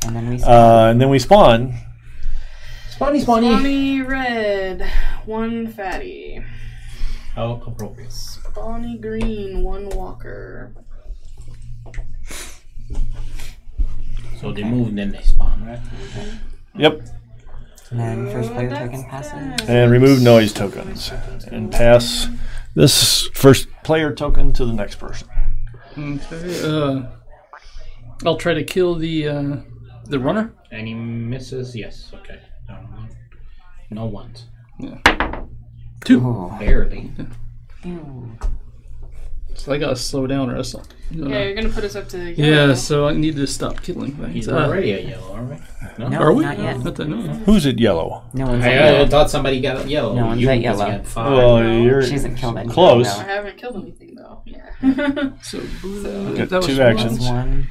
And then we And then we spawn. Spawny. Spawny red, 1 fatty. How appropriate. Spawny green, 1 walker. So they move and then they spawn, right? Yep. and then first player That's token passes. that. And remove noise tokens. And pass this first player token to the next person. Okay. I'll try to kill the runner. Any misses? Yes. Okay. No ones. 2. Oh. Barely. Ew. So I gotta slow down or something. Yeah, you're gonna put us up to. Yeah, so I need to stop killing things. He's already a yellow, aren't we? No. No, Are we? not yet. Not that, no. Who's at yellow? No one's at I yellow. thought somebody got a yellow. No one's You, at 'cause you yellow. got 5. Well, No. you're She hasn't killed anything. close. I haven't killed anything though. Yeah. So blue. Got that was 2 actions. 1,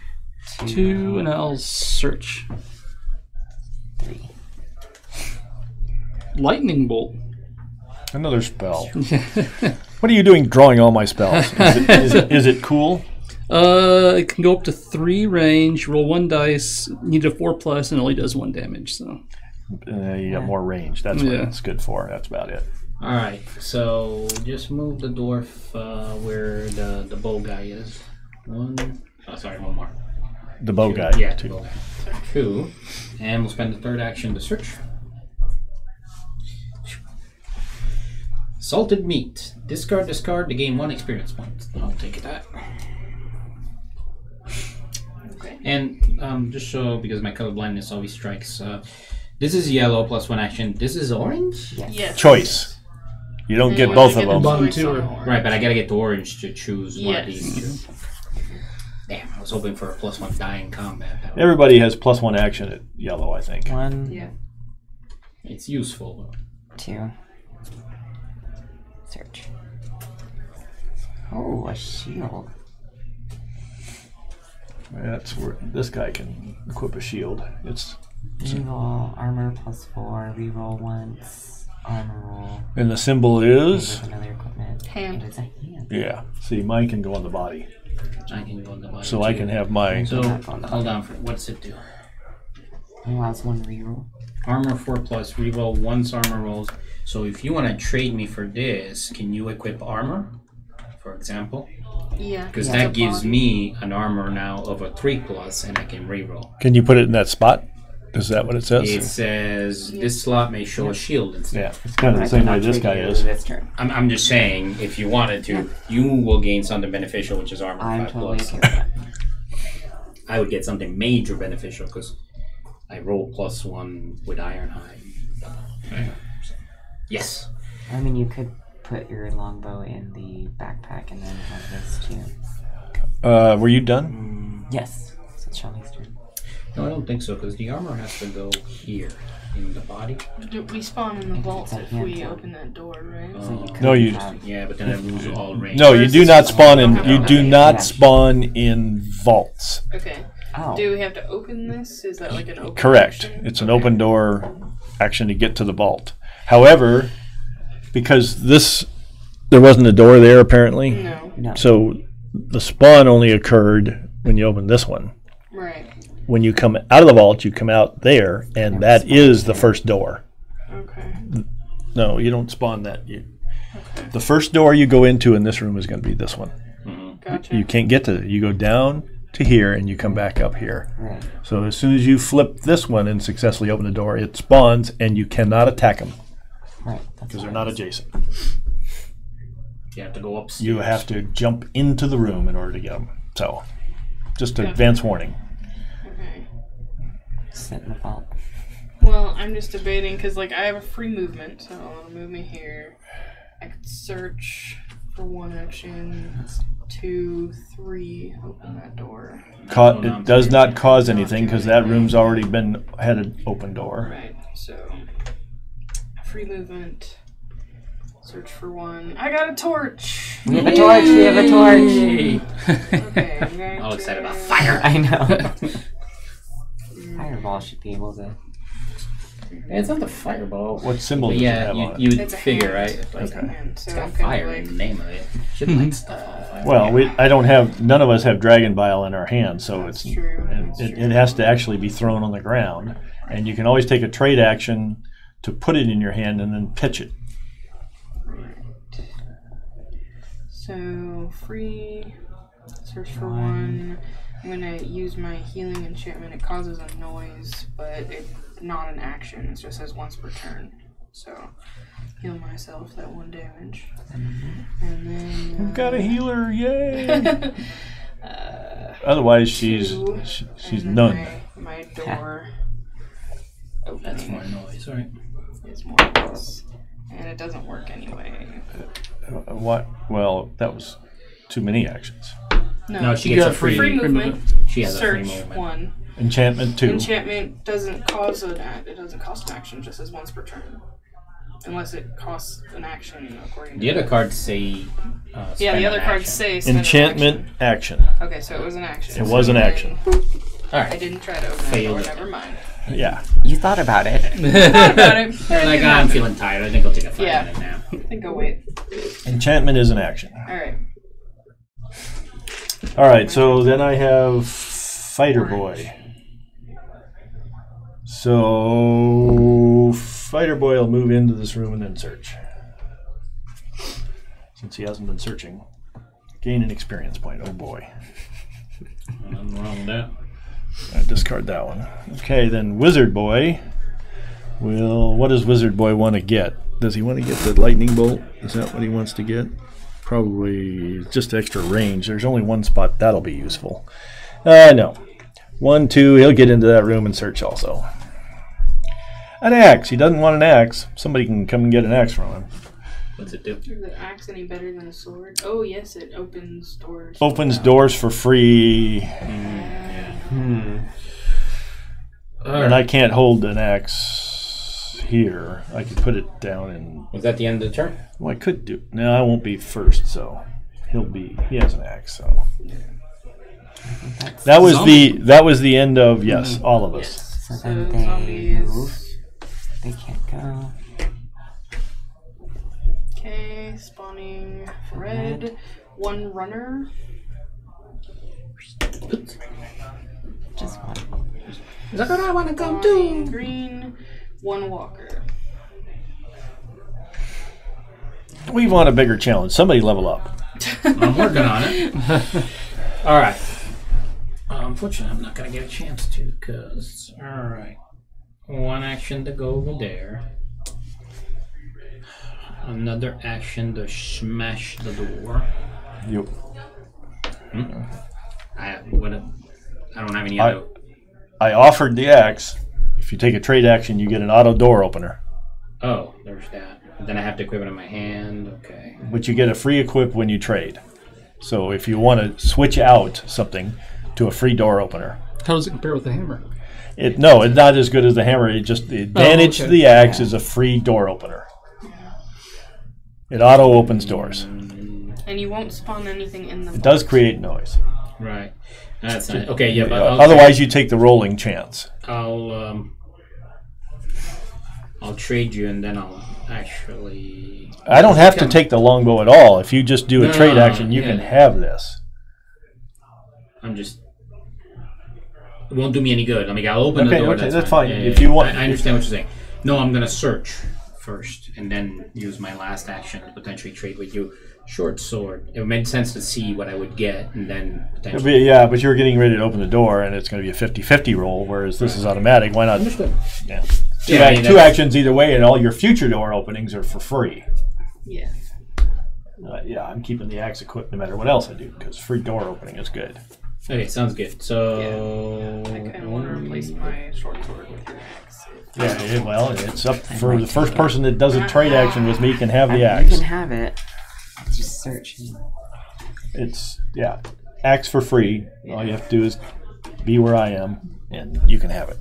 2, and I'll search. 3. Lightning bolt. Another spell. What are you doing drawing all my spells? Is it cool? It can go up to 3 range. Roll 1 dice. Need a 4+, and it only does 1 damage. So You got more range. That's what Yeah. it's good for. That's about it. All right. So just move the dwarf where the bow guy is. 1. Oh, sorry, 1 more. The bow 2. guy. Yeah, too. bow guy. So 2, and we'll spend the third action to search. Salted meat. Discard to gain 1 experience point. I'll take that. Okay. And just so, because my color blindness always strikes, this is yellow plus 1 action. This is orange? Yes. Choice. You don't get You both get of the them. Bottom choice 2 on are- orange. Right, but I gotta get to orange to choose one of Yes. these 2. Damn, I was hoping for a +1 die in combat. Everybody has +1 action at yellow, I think. 1, Yeah. It's useful. 2. Search. Oh, a shield. That's where this guy can equip a shield. It's Reroll armor +4. Reroll once. Armor roll. and the symbol is With another equipment. Hand. It is a hand. yeah. See, mine can go on the body, I can go on the body. so I too. can have my. So, Not on the hold on. What's it do? Allows 1 reroll. Armor 4+, reroll once armor rolls. So if you want to trade me for this, can you equip armor for example. Yeah. Because it's that a gives body. me an armor now of a 3+, and I can reroll. Can you put it in that spot? Is that what it says? It says this slot may show a shield instead. Yeah, it's kind of the I same way cannot this guy trigger is. This turn. I'm just saying, if you wanted to, you will gain something beneficial, which is armor I'm 5+. totally okay with that. I would get something major beneficial because I roll +1 with Ironhide. Yes. I mean, you could put your longbow in the backpack and then have this too. Were you done? Yes. So it's Shelly's turn. No, I don't think so, because the armor has to go here in the body. We spawn in the vault it's a if we handful. open that door, right? So you could No, you- have- Yeah, but then I lose all range. No, you do not spawn in. You do Okay. not spawn in vaults. Okay. Oh. Do we have to open this? Is that like an open Correct. action? It's an open door action to get to the vault. However, because there wasn't a door there apparently, No. No. so the spawn only occurred when you opened this one. Right. When you come out of the vault, you come out there, and that is the first door. Okay. No, you don't spawn that. The first door you go into in this room is going to be this one. Gotcha. You can't get to it. You go down to here, and you come back up here. Right. So as soon as you flip this one and successfully open the door, it spawns, and you cannot attack them Right. That's because they're fine. not adjacent. You have to go upstairs. You have to jump into the room in order to get them. So, just Gotcha. advance warning. Okay. Sit in the vault. Well, I'm just debating because, like, I have a free movement, so it'll move me here. I could search for 1 action, 2, 3, open that door. It does not cause anything because that room's already had an open door. Right, so free movement, search for 1. I got a torch! We have a torch. We have a torch. Okay, I'm going All to... excited about fire. I know. Fireball should be able to. It's not the fireball. What symbol But does it yeah, have on it? you would It's a figure, hand. right? Like, It's a hand, so it's got I'm kinda fire like- in the name of it. Should light stuff on fire. Well, none of us have Dragon Bile in our hand, so That's it's true. That's it true. has to actually be thrown on the ground. And you can always take a trade action to put it in your hand and then pitch it. So, free, search for 1. I'm going to use my healing enchantment. It causes a noise, but it's not an action. It just says once per turn. So, heal myself that 1 damage. And then... We've got a healer, yay! uh, Otherwise, 2, she's and then none. My door That's opening more noise, right? is more noise. And it doesn't work anyway. What? Well, that was too many actions. No, she You gets got a free. free movement. She has a free Search movement. 1. Enchantment 2. Enchantment doesn't cause it doesn't cost an action, just as once per turn. Unless it costs an action according The to other cards say. yeah, spend the other an cards action. say spend an Enchantment action. action. Okay, so it was an action. It was an then action. All I right. didn't try to open Failed that it. door, never mind. Yeah. You thought about it. Thought about it. but You're it like, didn't I'm happen. feeling tired. I think I'll take a 5 Yeah. minute nap. I think I'll wait. Enchantment is an action. Alright. All right, so then I have Fighter Boy. So Fighter Boy will move into this room and then search. Since he hasn't been searching. Gain an experience point. Oh boy. Nothing wrong with that. I discard that one. Okay, then Wizard Boy will. What does Wizard Boy want to get? Does he want to get the lightning bolt? Is that what he wants to get? Probably just extra range. There's only one spot that'll be useful. No. 1, 2. He'll get into that room and search also. An axe. He doesn't want an axe. Somebody can come and get an axe from him. What's it do? Is the axe any better than a sword? Oh yes, it opens doors. Opens doors for free. And I can't hold an axe here. I could put it down in. Was that the end of the turn? Well, I could do. No, I won't be first, so he has an axe. So that was the end of all of us. Yes. So So then they zombies. move. They can't go. Okay, spawning red. 1 runner. Just one. Is that what I want to come Spawning green. 1 walker. We want a bigger challenge. Somebody level up. I'm working on it. All right. Unfortunately, I'm not going to get a chance to because, all right. One action to go over there. Another action to smash the door. Yep. I don't have any other. I offered the axe. If you take a trade action, you get an auto door opener. Oh, there's that. Then I have to equip it in my hand. Okay. But you get a free equip when you trade. So if you want to switch out something to a free door opener. How does it compare with the hammer? No, it's not as good as the hammer. It just the advantage to the axe is a free door opener. It auto opens doors. And you won't spawn anything in the It does create noise. Right. That's not, okay. Yeah, but Otherwise, you take the rolling chance. I'll trade you, and then I'll actually. I don't have to take the longbow at all. If you just do a trade action, you can have this. I'm just. It won't do me any good. I mean, I'll open the door. Okay, that's fine. Yeah, If you want, I understand what you're saying. No, I'm gonna search first, and then use my last action to potentially trade with you. Short sword. It made sense to see what I would get, and then potentially. Yeah, but you're getting ready to open the door, and it's going to be a 50-50 roll, whereas this is automatic. Why not? Understood. Yeah. Two actions either way, and all your future door openings are for free. Yeah. Yeah, I'm keeping the axe equipped no matter what else I do, because free door opening is good. Okay, sounds good. So. Yeah. I kind of want to replace my short sword with your axe. Yeah, well, it's up for the first person that does a trade action with me can have the axe. You can have it. Just search. It's, axe for free. All you have to do is be where I am, and you can have it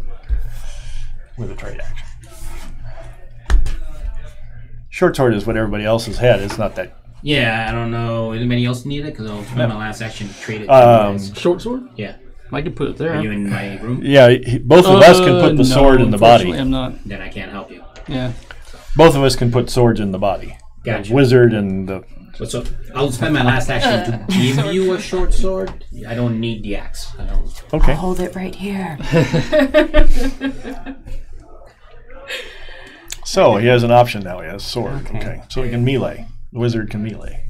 with a trade action. Short sword is what everybody else has had. It's not that. Yeah, I don't know. Anybody else need it? Because I'll spend my last action to trade it. Short sword? Yeah. I can put it there. Are you in my room? Yeah, both of us can put the sword in the body. I'm not. Then I can't help you. Yeah. Both of us can put swords in the body. Gotcha. The wizard and the. So I'll spend my last action to give you a short sword. I don't need the axe. I don't. Okay. I'll hold it right here. So he has an option now. He has sword. Okay. So he can melee. The wizard can melee.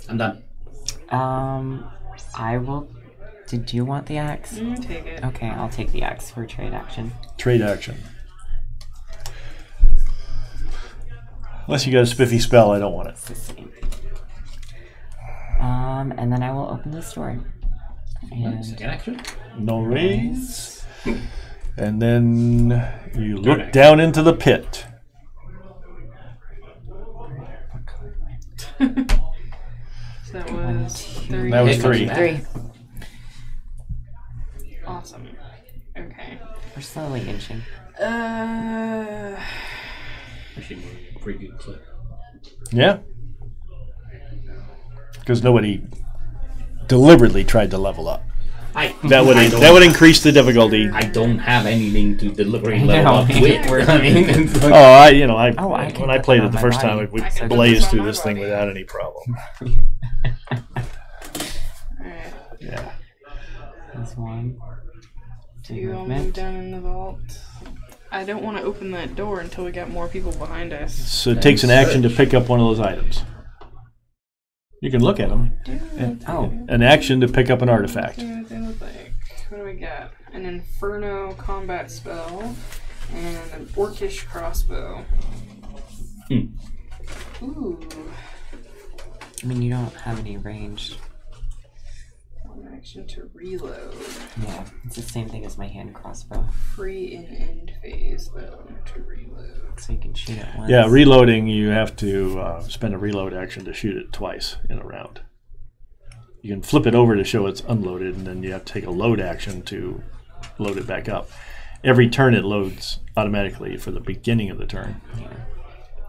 I'm done. I will. Did you want the axe? Take it. Okay, I'll take the axe for trade action. Trade action. Unless you got a spiffy spell, I don't want it. It's the same. And then I will open this door. And Second action. No raise. And then you look down into the pit. So that was 3. That was 3. 3. Awesome. Okay. We're slowly inching. Actually, pretty good clip. Yeah. Because nobody deliberately tried to level up. That would increase the difficulty. I don't have anything to deliberately level up with. I mean, it's like, when I played it the first time, we blazed through this thing without any problem. Alright. Yeah. There's 1. Do you all move down in the vault? I don't want to open that door until we got more people behind us. So it takes an action to pick up one of those items. You can look at them. An action to pick up an artifact. What do they look like? What do we got? An Inferno combat spell and an Orcish crossbow. Ooh. I mean, you don't have any ranged. One action to reload. Yeah, it's the same thing as my hand crossbow. Free in end phase, though, to reload. So you can shoot it once. Yeah, reloading, you have to spend a reload action to shoot it twice in a round. You can flip it over to show it's unloaded, and then you have to take a load action to load it back up. Every turn it loads automatically for the beginning of the turn. Yeah.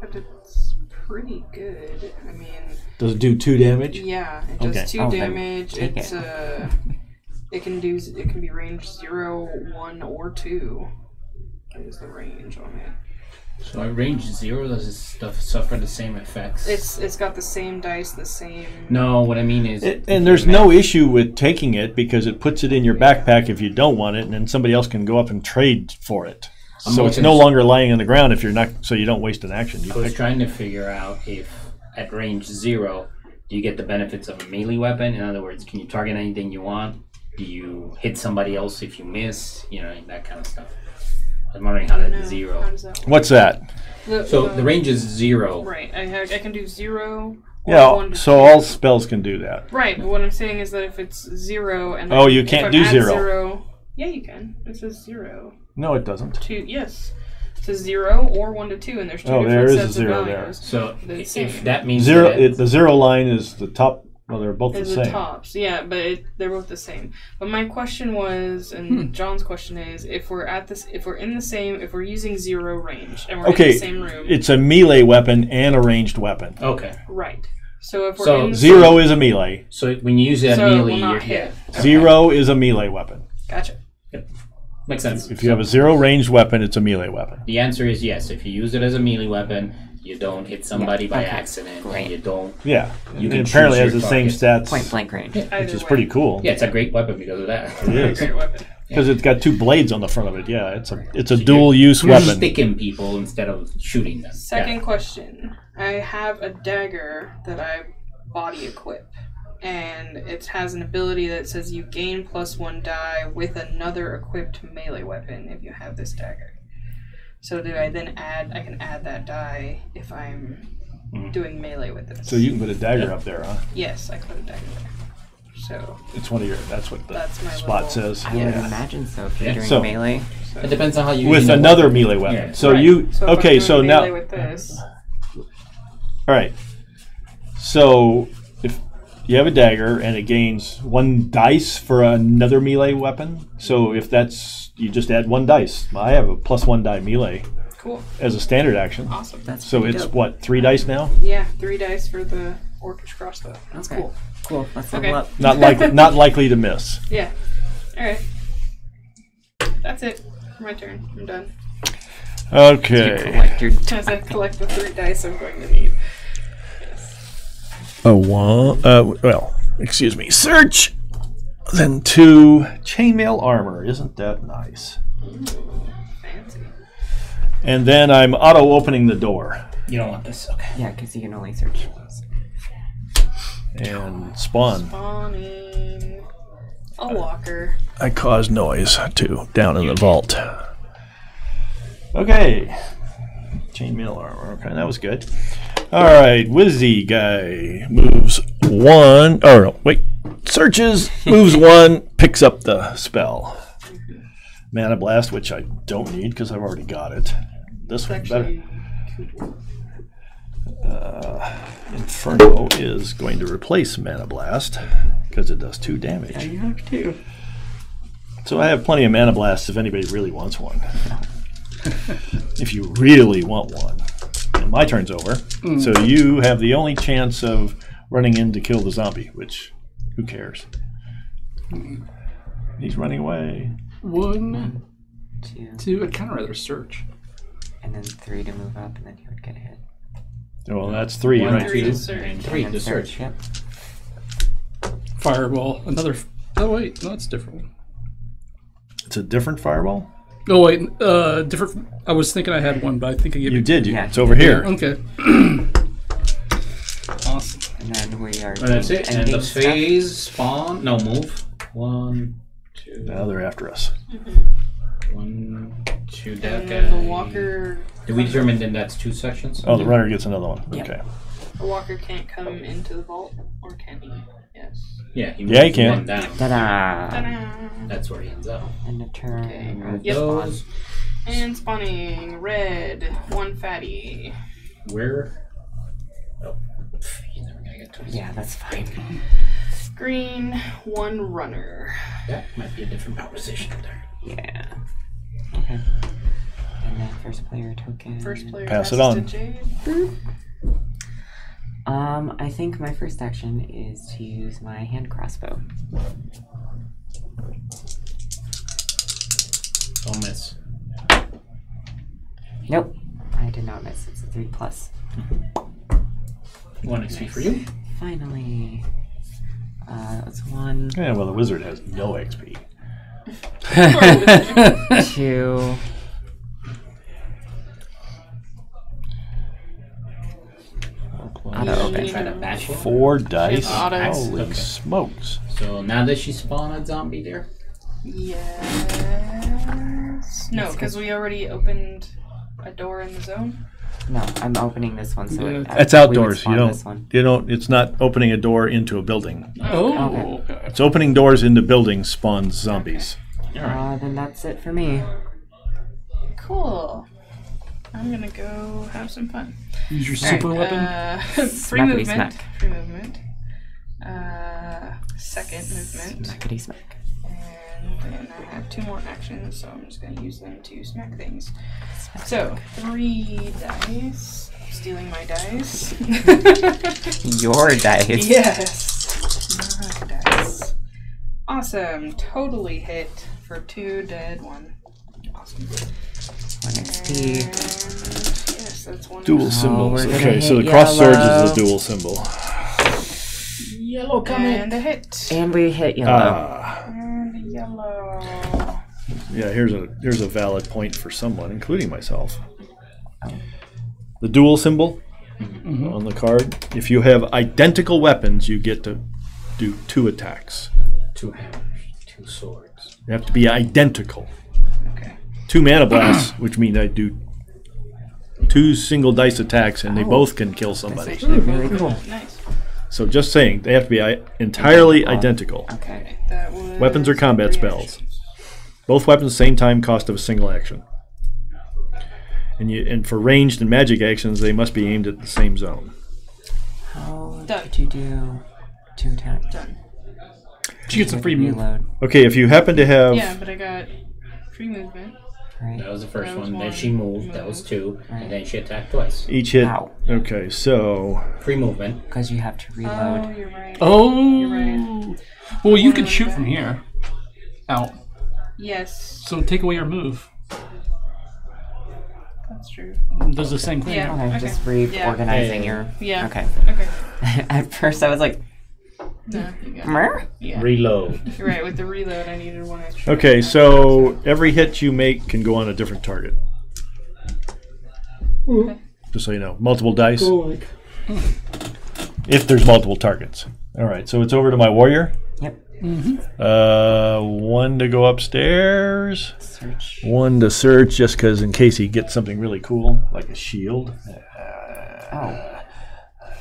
But it's pretty good. I mean... Does it do 2 damage? Yeah, it does 2 damage. Take It's it can be range 0, 1, or 2. That is the range on it. so at range 0, does this stuff suffer the same effects? It's got the same dice, the same. No, what I mean is. And there's no issue with taking it because it puts it in your backpack if you don't want it, and then somebody else can go up and trade for it. So it's no longer lying on the ground if you're not, so you don't waste an action. I was trying to figure out if at range 0, Do you get the benefits of a melee weapon? In other words, can you target anything you want? Do you hit somebody else if you miss? You know, that kind of stuff. I'm wondering how that zero. How does that work? What's that? So the range is 0. Right. I can do 0. Or Yeah, 1 to so 2. all spells can do that. Right, but what I'm saying is that if it's 0 and then Oh, you if can't I do add 0. Yeah, you can. It says 0 No, it doesn't. to yes. It says 0 or 1 to 2, and there's 2 Oh, different there is a sets 0 of there. values. So The if same. that means Zero. that The 0 line is the top. Well, they're both Is the the same. tops, yeah, but they're both the same. But my question was, and John's question is, if we're using 0 range and we're in Okay, the same room, it's a melee weapon and a ranged weapon. okay. right? So if we're So in the 0 is a melee. So when you use that So it will melee, not you're hit. Okay. 0 is a melee weapon. Gotcha. Makes sense. If you have a 0 ranged weapon, it's a melee weapon. The answer is yes. If you use it as a melee weapon, you don't hit somebody by okay. accident. Great. And you don't. Yeah, You and can apparently choose has the your same target. stats, Point blank range. Either which is way. pretty cool. Yeah, it's a great weapon because of that. It is. Great weapon. Because it's got 2 blades on the front of it. Yeah, it's a So dual use You're weapon. sticking people instead of shooting them. Second question. I have a dagger that I body equip, and it has an ability that says you gain +1 die with another equipped melee weapon if you have this dagger. So do I then I can add that die if I'm doing melee with this? So you can put a dagger up there, huh? Yes, I put a dagger there. So It's one of your. That's what the That's my spot little- says. I would imagine so if you're Yeah. doing So- melee. It depends on how you With use it. another melee weapon. Yeah. So Right. you So if I'm okay? doing So melee now, with this, all right. So if you have a dagger and it gains 1 dice for another melee weapon, so if that's you just add 1 dice. I have a +1 die melee cool, as a standard action. awesome. That's So pretty it's dope. what 3 dice now? Yeah, 3 dice for the orcish crossbow. That's Okay. cool. Cool. Let's level Okay. up. Not likely to miss. Yeah. All right. That's it. My turn. I'm done. Okay. Collect your As I collect the 3 dice I'm going to need. A 1. Well, excuse me. Search. Then 2 chainmail armor. Isn't that nice? Fancy. And then I'm auto opening the door You don't want this. Okay. Yeah, because you can only search those. and spawn. Spawning a walker. I cause noise too down in the vault. Okay. Chainmail armor. Okay, that was good. All right, Wizzy guy moves 1. Or no, wait. Searches, moves 1, picks up the spell. Mana Blast, which I don't need because I've already got it. This It's one better. actually Inferno is going to replace Mana Blast because it does 2 damage. You have to. So I have plenty of Mana Blasts if anybody really wants one. If you really want one. And my turn's over. So you have the only chance of running in to kill the zombie, which, who cares? He's running away. 1, 2, 2. I'd kind of rather search. and then 3 to move up, and then you would get hit. Well, that's 3, 1, right? 3 to 2, search. and 3 And to then search. Yep. Fireball. Another. Oh wait, no, it's a different one. It's a different fireball? Oh wait, different. I was thinking I had one, but I think I gave You it. did. Yeah. It's over here. Okay. Awesome. And then we are. And that's it. And the ending stuff. phase spawn. No, move. 1, 2. Now they're after us. 1, 2. And That then the guy. walker. Did we determine then that's 2 sections? Oh, the runner gets another one. Yep. Okay. The walker can't come into the vault, or can he? Yes. Yeah, he Yeah, he moves can. 1 down. Ta-da! Ta-da! That's where he ends up. And a turn. Okay. Remove Yep. spawn. Those. And spawning red, 1 fatty. Where? Oh, he's never gonna get to us. Yeah, that's fine. Green, 1 runner. That might be a different conversation there. Yeah. Okay. And then first player token. First player Pass it passes on. to Jade. I think my first action is to use my hand crossbow. Don't miss. Nope. I did not miss. It's a 3+. 1 XP for you. Finally. That's 1, Yeah, well, the wizard has no XP. 2. Auto open. Try to bash it. 4 dice. autos. Holy Okay. smokes. So now does she spawn a zombie there? Yes. No, because we already opened a door in the zone. No, I'm opening this one. So Yeah. That's we would outdoors. You spawn this one. don't. It's not opening a door into a building. Oh, okay. It's opening doors into buildings spawns zombies. Then that's it for me. Cool. I'm gonna go have some fun. Use your super weapon. Free Smackety movement. smack. Free movement. Second movement. Smackety smack. And then I have 2 more actions, so I'm just gonna use them to smack things. So 3 dice. Stealing my dice. Your dice. Yes. My dice. Awesome. Totally hit for 2 dead, 1. Awesome. 1 XP. And yes, that's 1. Dual symbols. we're gonna Okay, so hit the cross swords is yellow. the dual symbol. Yellow coming. And a hit. And we hit yellow. And a yellow. Yeah, here's a valid point for someone, including myself. The dual symbol on the card. If you have identical weapons, you get to do 2 attacks. 2 hammers, 2 swords. They have to be identical. Okay. 2 mana blasts, which means I do 2 single dice attacks, and they both can kill somebody. Actually, very cool. Nice. So just saying, they have to be entirely identical. Okay. That was Weapons or combat 3 spells. actions. Both weapons, same time cost of a single action. And for ranged and magic actions, they must be aimed at the same zone. How Done. did you do 2 attacks? Done. She gets a free move. Reload. Okay, if you happen to have... Yeah, but I got free movement. Right. That was the first That was one. Then one. she moved. That was 2. And then she attacked twice. Each hit... Ow. Okay, so... Free movement. Because you have to Oh, reload. you're right. Oh. You're right. Well, you can shoot from here. Out. Yes, So take away your move. that's true. Does the same thing. Yeah. Okay, Okay. just reorganizing your... Yeah. Okay. Okay. At first I was like, No, you got it. Mer? Yeah. Reload. You're right. With the reload, I needed 1 extra. Okay, so every hit you make can go on a different target. Okay. Just so you know. Multiple dice. If there's multiple targets. All right, so it's over to my warrior. Yep. 1 to go upstairs. Search. 1 to search, just because in case he gets something really cool, like a shield. Oh.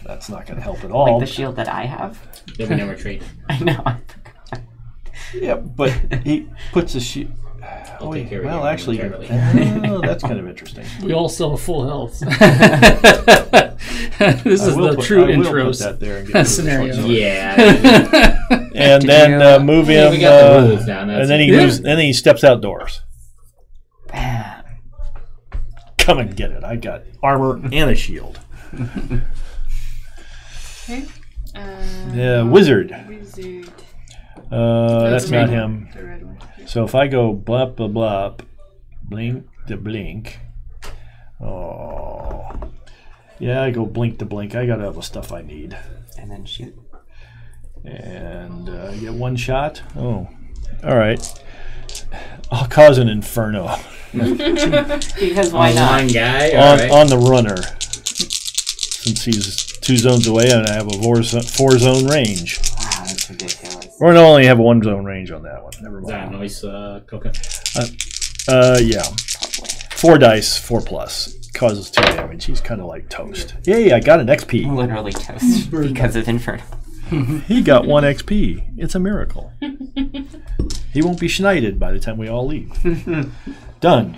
That's not going to help at all. Like the shield that I have? That we never traded. I know. Yeah, but he puts a shield. I'll take care of Well, you actually, momentarily. that's kind of interesting. We all still have full health. This is the true intro That there and get scenario. Yeah. And Did then you- move Yeah, him. we got the rules down. That's And then he it. moves. Then he steps outdoors. Bam. Come and get it. I got armor and a shield. Okay. Yeah, wizard. Wizard. That's the not red him. one. The red one. So if I go blop blop blop, blink to blink. Oh, yeah, I go blink to blink. I got all the stuff I need, And then shoot. and I get 1 shot. Oh, all right. I'll cause an inferno Because why On not? one guy. All right. on the runner, since he's 2 zones away, and I have a 4-zone range. Wow, that's ridiculous. Or no, I only have a 1-zone range on that one. Never Is that a mind. noise, Coca? Yeah. 4 dice, 4 plus. Causes 2 damage. He's kind of like toast. Yay, I got an XP. Literally toast because of Inferno. He got 1 XP. It's a miracle. He won't be schnited by the time we all leave. Done.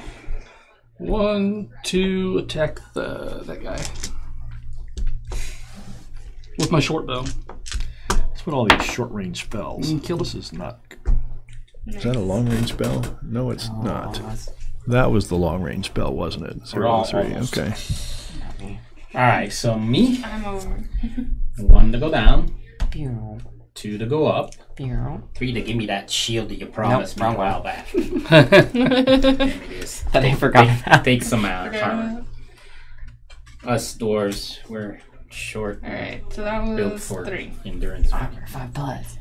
1, 2, attack that guy. With my short bow. That's what all these short-range spells. Kill This is not... Is that a long-range spell? No, it's not. That was the long-range spell, wasn't it? 0 to 3. almost. Okay. All right. So me. I'm over. 1 to go down. Pew, 2 to go up. pew. 3 to give me that shield that you promised me a wrong one. while back. Damn it is. That I forgot about. Take some armor. Us dwarves, we're short. Alright, so that Built was for 3. endurance. Armor 5 plus.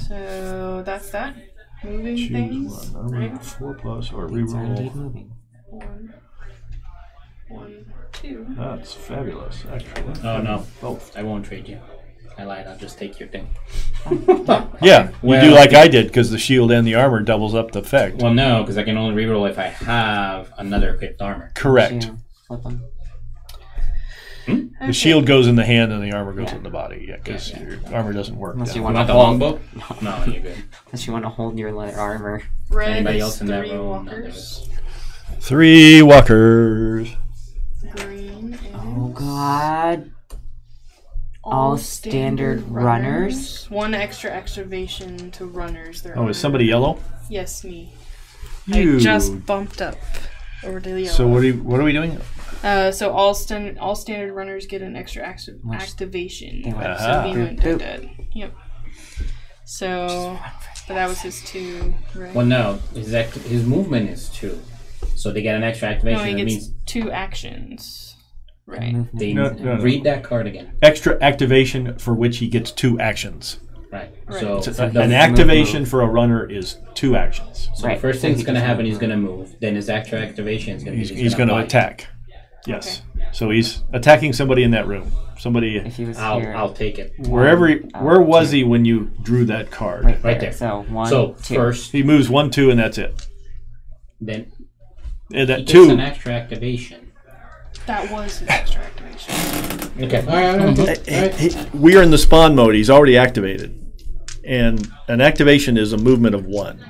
So that's that. Moving Choose things. 1. Armor Right? 4 plus or Things are reroll. indeed moving. 1. 1, 2. That's fabulous, actually. Oh no, Both. I won't trade you. I lied. I'll just take your thing. Yeah, you Well- do like I did because the shield and the armor doubles up the effect. Well, no, because I can only reroll if I have another equipped armor. Correct. You flip them. The shield goes in the hand and the armor goes in the body. Yeah, because Yeah. your armor doesn't work. Unless that you way. want You to want the hold. longbow? No, you're good. Unless you want to hold your leather armor. Red Anybody is else in that 3 room? walkers. 3 walkers. Green is Oh God! All standard runners? 1 extra activation to runners. They're Oh, is somebody yellow? Yes, me. You. I just bumped up over to the yellow. So what are we doing? So all standard runners get an extra activation. They went Aha. So he went Boop. dead. Yep. So, but that was his 2, right? Well, no, his movement is 2, so they get an extra activation. No, he that gets means 2 actions. Right. they No. read that card again. Extra activation for which he gets 2 actions. Right. Right. So So the, an activation for a runner is 2 actions. so Right. the first So thing he that's going to gets happen, one he's move. going to move. Then his extra activation is going to be He's going to bite. attack. Yes. So he's attacking somebody in that room. Somebody If he was here. I'll take it. wherever. Where was 2. he when you drew that card? Right there. So 1, So 2. first, He moves 1, 2, and that's it. then And he that gets 2. an extra activation. That was his extra activation. Okay. All right. We are in the spawn mode. He's already activated, and an activation is a movement of 1.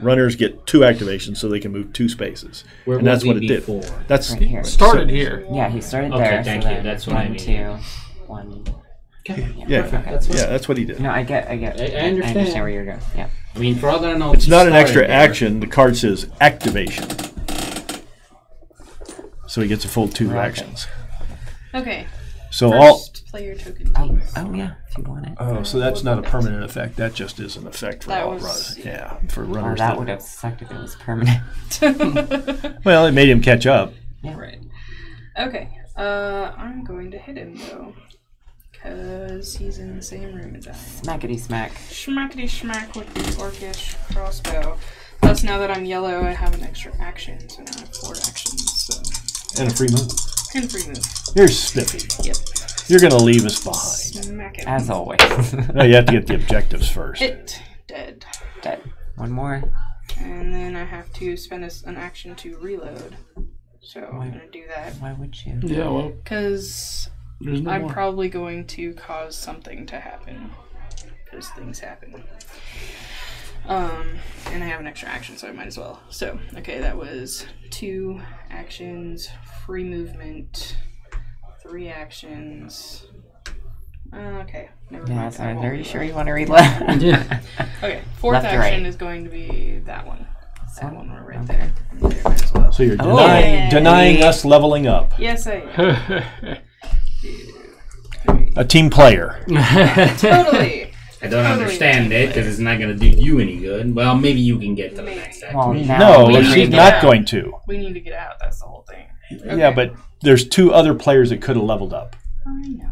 Runners get 2 activations, so they can move 2 spaces, Where and that's was what he it did. before? That's Right here. Started here. Yeah, he started Okay, there. thank so you. then That's what I 1, mean. 2, 1. Yeah, That's fine. that's what he did. No, I get. I understand. where you're going. Yeah. I mean, for all that I know, It's he not an started extra there. action. The card says activation, so he gets a full 2 Right. actions. Okay. So all. First player token. Oh yeah, if you want it. Oh, so that's not a permanent effect. That just is an effect for That all was- runners. Yeah, for Oh, runners. that would have sucked if it was permanent. Well, it made him catch up. Right. Okay. I'm going to hit him though, because he's in the same room as I am. Smackety smack. Schmackety schmack with the orcish crossbow. Thus, now that I'm yellow, I have an extra action, so now I have 4 actions. So And a free move. and free move. You're spiffy. Yep. You're going to leave us behind. Smack it. As always. No, you have to get the objectives first. Hit. Dead. Dead. One more. And then I have to spend an action to reload. So I'm gonna do that Why would you? Yeah, well, because there's no I'm more. probably going to cause something to happen. Because things happen. And I have an extra action, so I might as well. So, okay, that was 2 actions, free movement, 3 actions. Okay, never Yeah, mind. so I I'm won't very reload. sure you want to reload. Yeah. Okay, 4th Left to action right. is going to be that one. That one right Okay. there. There, might as well. So you're Oh. denying us leveling up. Yes, I am. A team player. Totally. I don't Totally understand it because it's not going to do you any good. Well, maybe you can get to the Maybe. next act. Well, now No, we she's need to not get going to. We need to get out. That's the whole thing. Yeah, but there's 2 other players that could have leveled up. I know.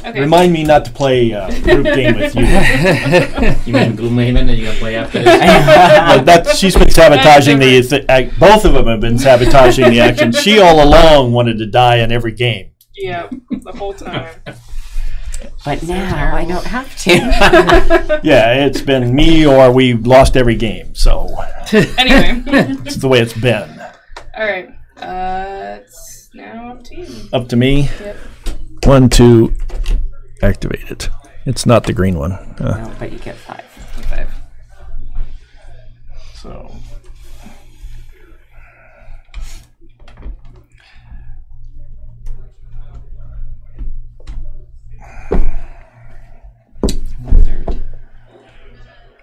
Okay. Remind me not to play a group game with you. You mean Gloomhaven that you're going to play after this? She's been sabotaging both of them have been sabotaging the action. She all along wanted to die in every game. Yeah, the whole time. But now I don't have to. Yeah, it's been me or we lost every game. So Anyway. it's the way it's been. All right. It's now up to you. Up to me. Yep. 1, 2, activate it. It's not the green one. No, but you get 5. 5. So. Wizard.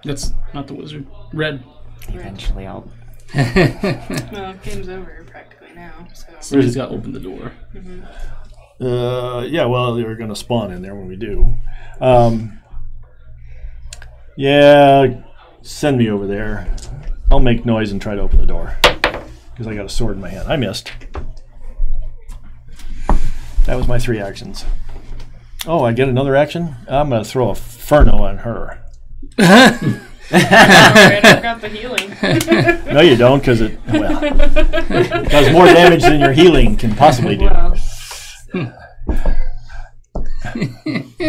That's not the wizard. Red. Eventually I'll. Well, game's over practically now. So. Somebody's got to open the door. Yeah, well, they're going to spawn in there when we do. Yeah, send me over there. I'll make noise and try to open the door. Because I got a sword in my hand. I missed. That was my 3 actions. Oh, I get another action? I'm going to throw a Ferno on her. Alright, I've got the healing. No, you don't, because it does more damage than your healing can possibly do. Wow.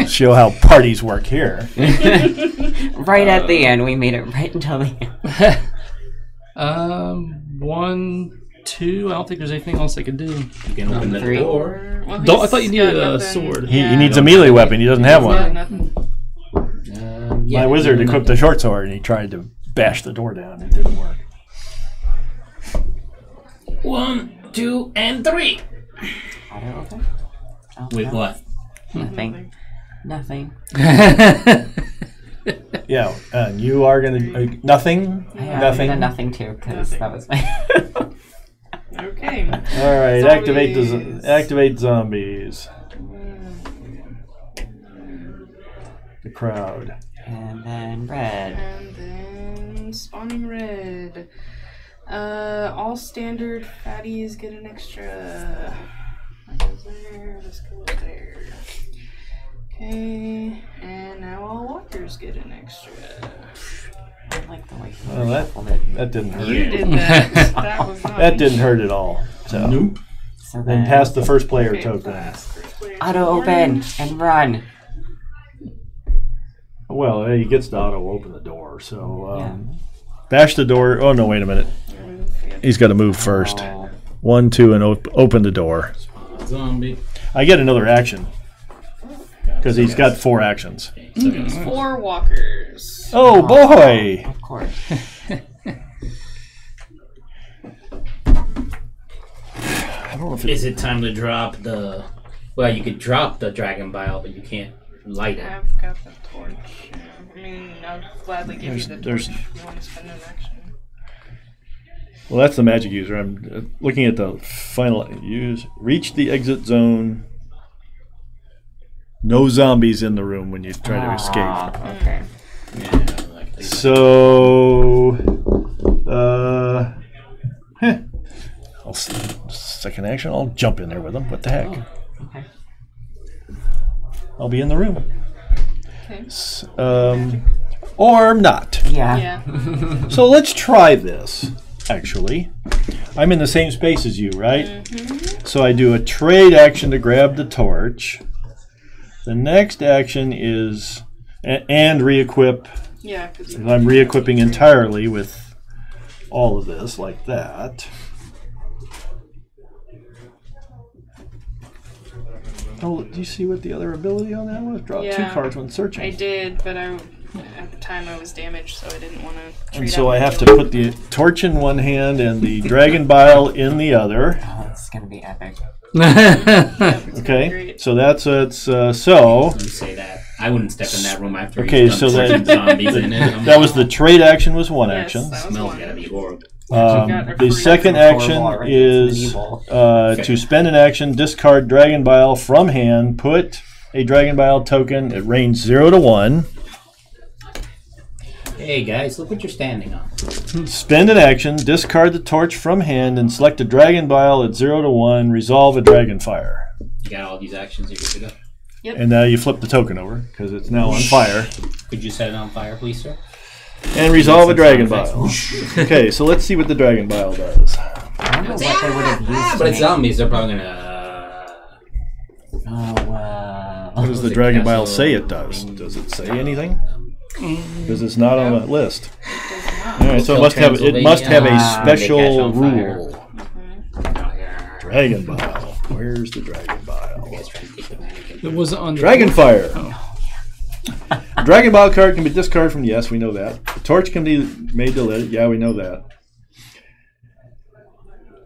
Show how parties work here. Right at the end, we made it right until the end. 1, 2. I don't think there's anything else I can do. You can open the 3. door. Well, Don't, I he's thought you got needed a nothing. sword. He needs a melee weapon. He doesn't have He's got one. nothing. My wizard equipped a short sword, and he tried to bash the door down. It didn't work. 1, 2, and 3. Auto open? Oh, With no. what? Nothing. Nothing. Yeah, and you are going to... nothing? Yeah, Nothing? I'm gonna nothing too, because that was my... Okay. All right, activate zombies. The crowd. And then red. And then spawning red. All standard fatties get an extra. That goes there. This goes there. Okay, and now all walkers get an extra. I like the way Well, that didn't hurt. You did that. That was not That me. didn't hurt at all. So. Nope. So Then pass the first player Okay, token. first player auto open orange. and run. Well, he gets to auto open the door. So Yeah. bash the door. Oh no! Wait a minute. He's got to move first. Oh. 1, 2, and open the door. Zombie. I get another action because he's got 4 actions. So that's 4 walkers. Oh boy! Of course. I don't know if Is it time to drop the... Well, you could drop the dragon bile, but you can't light it. I've got the torch. I mean, I'll gladly give you the There's- torch if you want to spend an action. Well, that's the magic user. I'm looking at the final use. Reach the exit zone. No zombies in the room when you try to escape. Okay. Yeah, like this. So, second action. I'll jump in there with him. What the heck? Okay. I'll be in the room. Okay. Or not. Yeah. Yeah. So let's try this. Actually, I'm in the same space as you, right? Mm-hmm. So I do a trade action to grab the torch. The next action is and re-equip. Yeah, because I'm re-equipping entirely with all of this like that. Oh, do you see what the other ability on that was? Draw 2 Yeah. cards when searching. I did, but at the time I was damaged, so I didn't want to. And so I have to put the torch in one hand and the dragon bile in the other. Oh, this is gonna be epic. Okay, so that's it's so. You say that. I wouldn't step in that room after Okay, he's so done then torching zombies in it. that was the trade action was one Yes, action. that was Smells one. gotta be horrible. The second action is to spend an action, discard dragon bile from hand, put a dragon bile token at range 0 to 1. Hey guys, look what you're standing on. Spend an action, discard the torch from hand, and select a dragon bile at 0 to 1. Resolve a dragon fire. You got all these actions, you're good to go. And now you flip the token over because it's now on fire. Could you set it on fire, please, sir? And resolve a dragon bile. Okay, so let's see what the dragon bile does. I wonder what they would have used. But to it's make- zombies, they're probably gonna... Oh wow. What does the dragon bile say it does? Does it say anything? Because it's not on that list. All right, so it must have a special rule. Dragon bile. Where's the dragon bile? It wasn't on the Dragon fire. Oh. Dragon bile card can be discarded from. Yes, we know that. The torch can be made to lit. Yeah, we know that.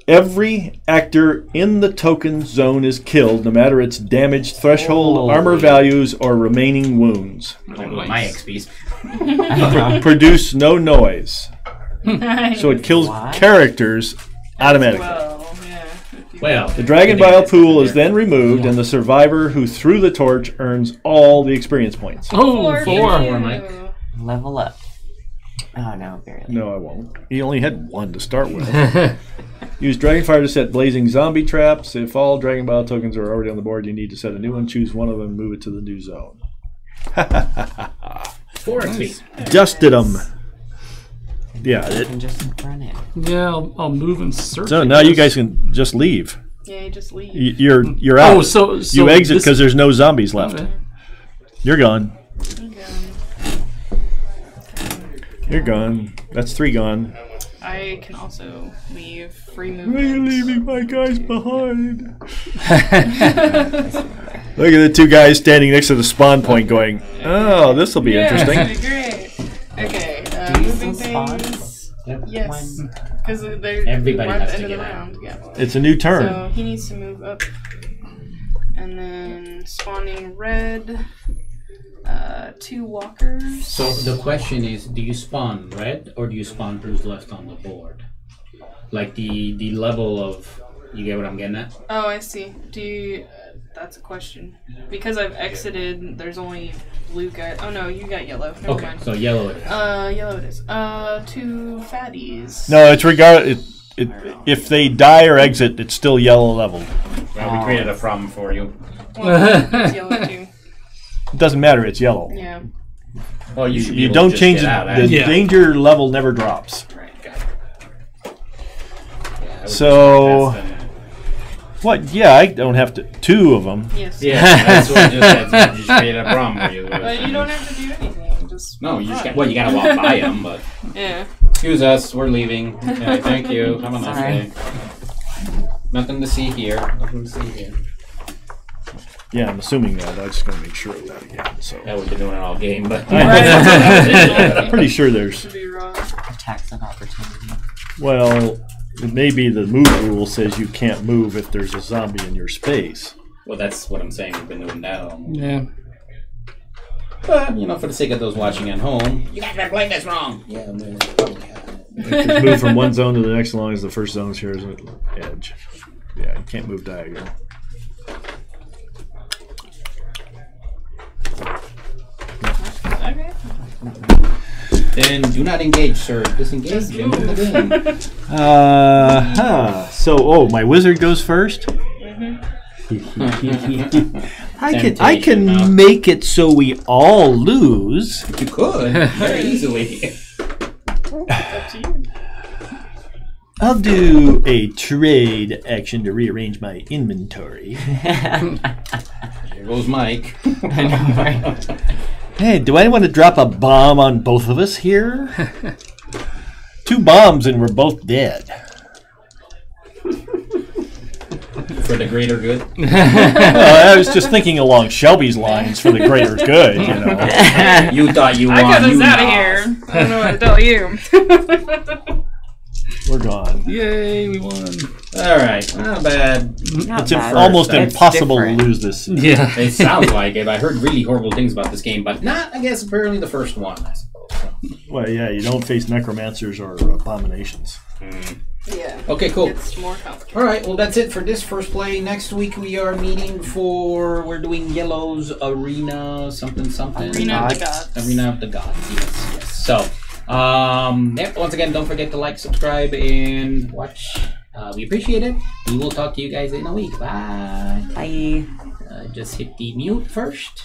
Every actor in the token zone is killed, no matter its damage threshold, armor values, or remaining wounds. My XP's. Produce no noise. So it kills What? characters automatically. Well, yeah. Well, The dragon bile pool is then removed, and the survivor who threw the torch earns all the experience points. Oh, For 4. you. Mike. Level up. Oh no, barely. No, I won't. He only had 1 to start with. Use Dragonfire to set blazing zombie traps. If all Dragon Bile tokens are already on the board, you need to set a new one. Choose one of them and move it to the new zone. 4 XP. Dusted them. Yeah. You can just run it. Yeah, I'll move and search. So I now you guess. guys can just leave. Yeah, you just leave. You're out. Oh, so you exit this- because there's no zombies left. Okay. You're gone. Okay. You're gone. That's 3 gone. I can also leave free Why movement. are you leaving my guys behind? Look at the 2 guys standing next to the spawn point going, oh, this will be interesting. Yeah, great. Okay, Do you moving still spawn? things. Yep. Yes, When- because they're Everybody right at has the to end of the get out. round. Yeah. It's a new turn. So he needs to move up, and then spawning red. 2 walkers. So the question is, do you spawn red or do you spawn who's left on the board? Like the level of, you get what I'm getting at? Oh, I see. Do you? That's a question. Because I've exited. There's only blue guy. Oh no, you got yellow. Never Okay, mind. so yellow it is. Yellow it is. 2 fatties. No, it's if they die or exit, it's still yellow leveled. Well, we created a problem for you. Well, it's yellow too. It doesn't matter, it's yellow. Yeah. Well, you should be You able to don't just change get it. out, The Yeah. danger level never drops. Right. So, what? Yeah, I don't have to. 2 of them. Yes. Yeah, that's what I just said. So you just created a problem for you. But you don't have to do anything. Just No, you just run. got, well, you gotta walk by them, but Yeah. excuse us, we're leaving. Okay, thank you. Have a nice Sorry. day. Nothing to see here. Nothing to see here. Yeah, I'm assuming that. I'm just going to make sure of that again. So, Yeah, we've been doing it all game, but I'm pretty sure there's. To be wrong. Attacks of opportunity. Well, it may be the move rule says you can't move if there's a zombie in your space. well, that's what I'm saying. We've been doing that all. Yeah. But you know, for the sake of those watching at home, you guys been playing this wrong. Yeah, man. Just move from one zone to the next as long as the first zone shares an edge. Yeah, you can't move diagonal. Okay. Then do not engage, sir. Disengage Just and move the game. So, my wizard goes first. I Temptation, can huh? make it so we all lose. You could very easily. It's up to you. I'll do a trade action to rearrange my inventory. Here goes Mike. I know, right? Hey, do I want to drop a bomb on both of us here? 2 bombs and we're both dead. For the greater good. I was just thinking along Shelby's lines for the greater good, you know. You thought you won. I got us you out of lost. here. I don't know what to tell you. We're gone. Yay, we won. All right, not bad. Not It's bad. almost It's impossible different. to lose this. Yeah. It sounds like it. I heard really horrible things about this game, but not, I guess, apparently the first one, I suppose. So. Well, yeah, you don't face necromancers or abominations. Yeah. Okay, cool. It's more complicated. All right, well, that's it for this first play. Next week we are meeting we're doing Yellow's Arena something. Arena of the Gods. Arena of the Gods, yes. So, once again, don't forget to like, subscribe, and watch. We appreciate it. We will talk to you guys in a week. Bye. Bye. Just hit the mute first.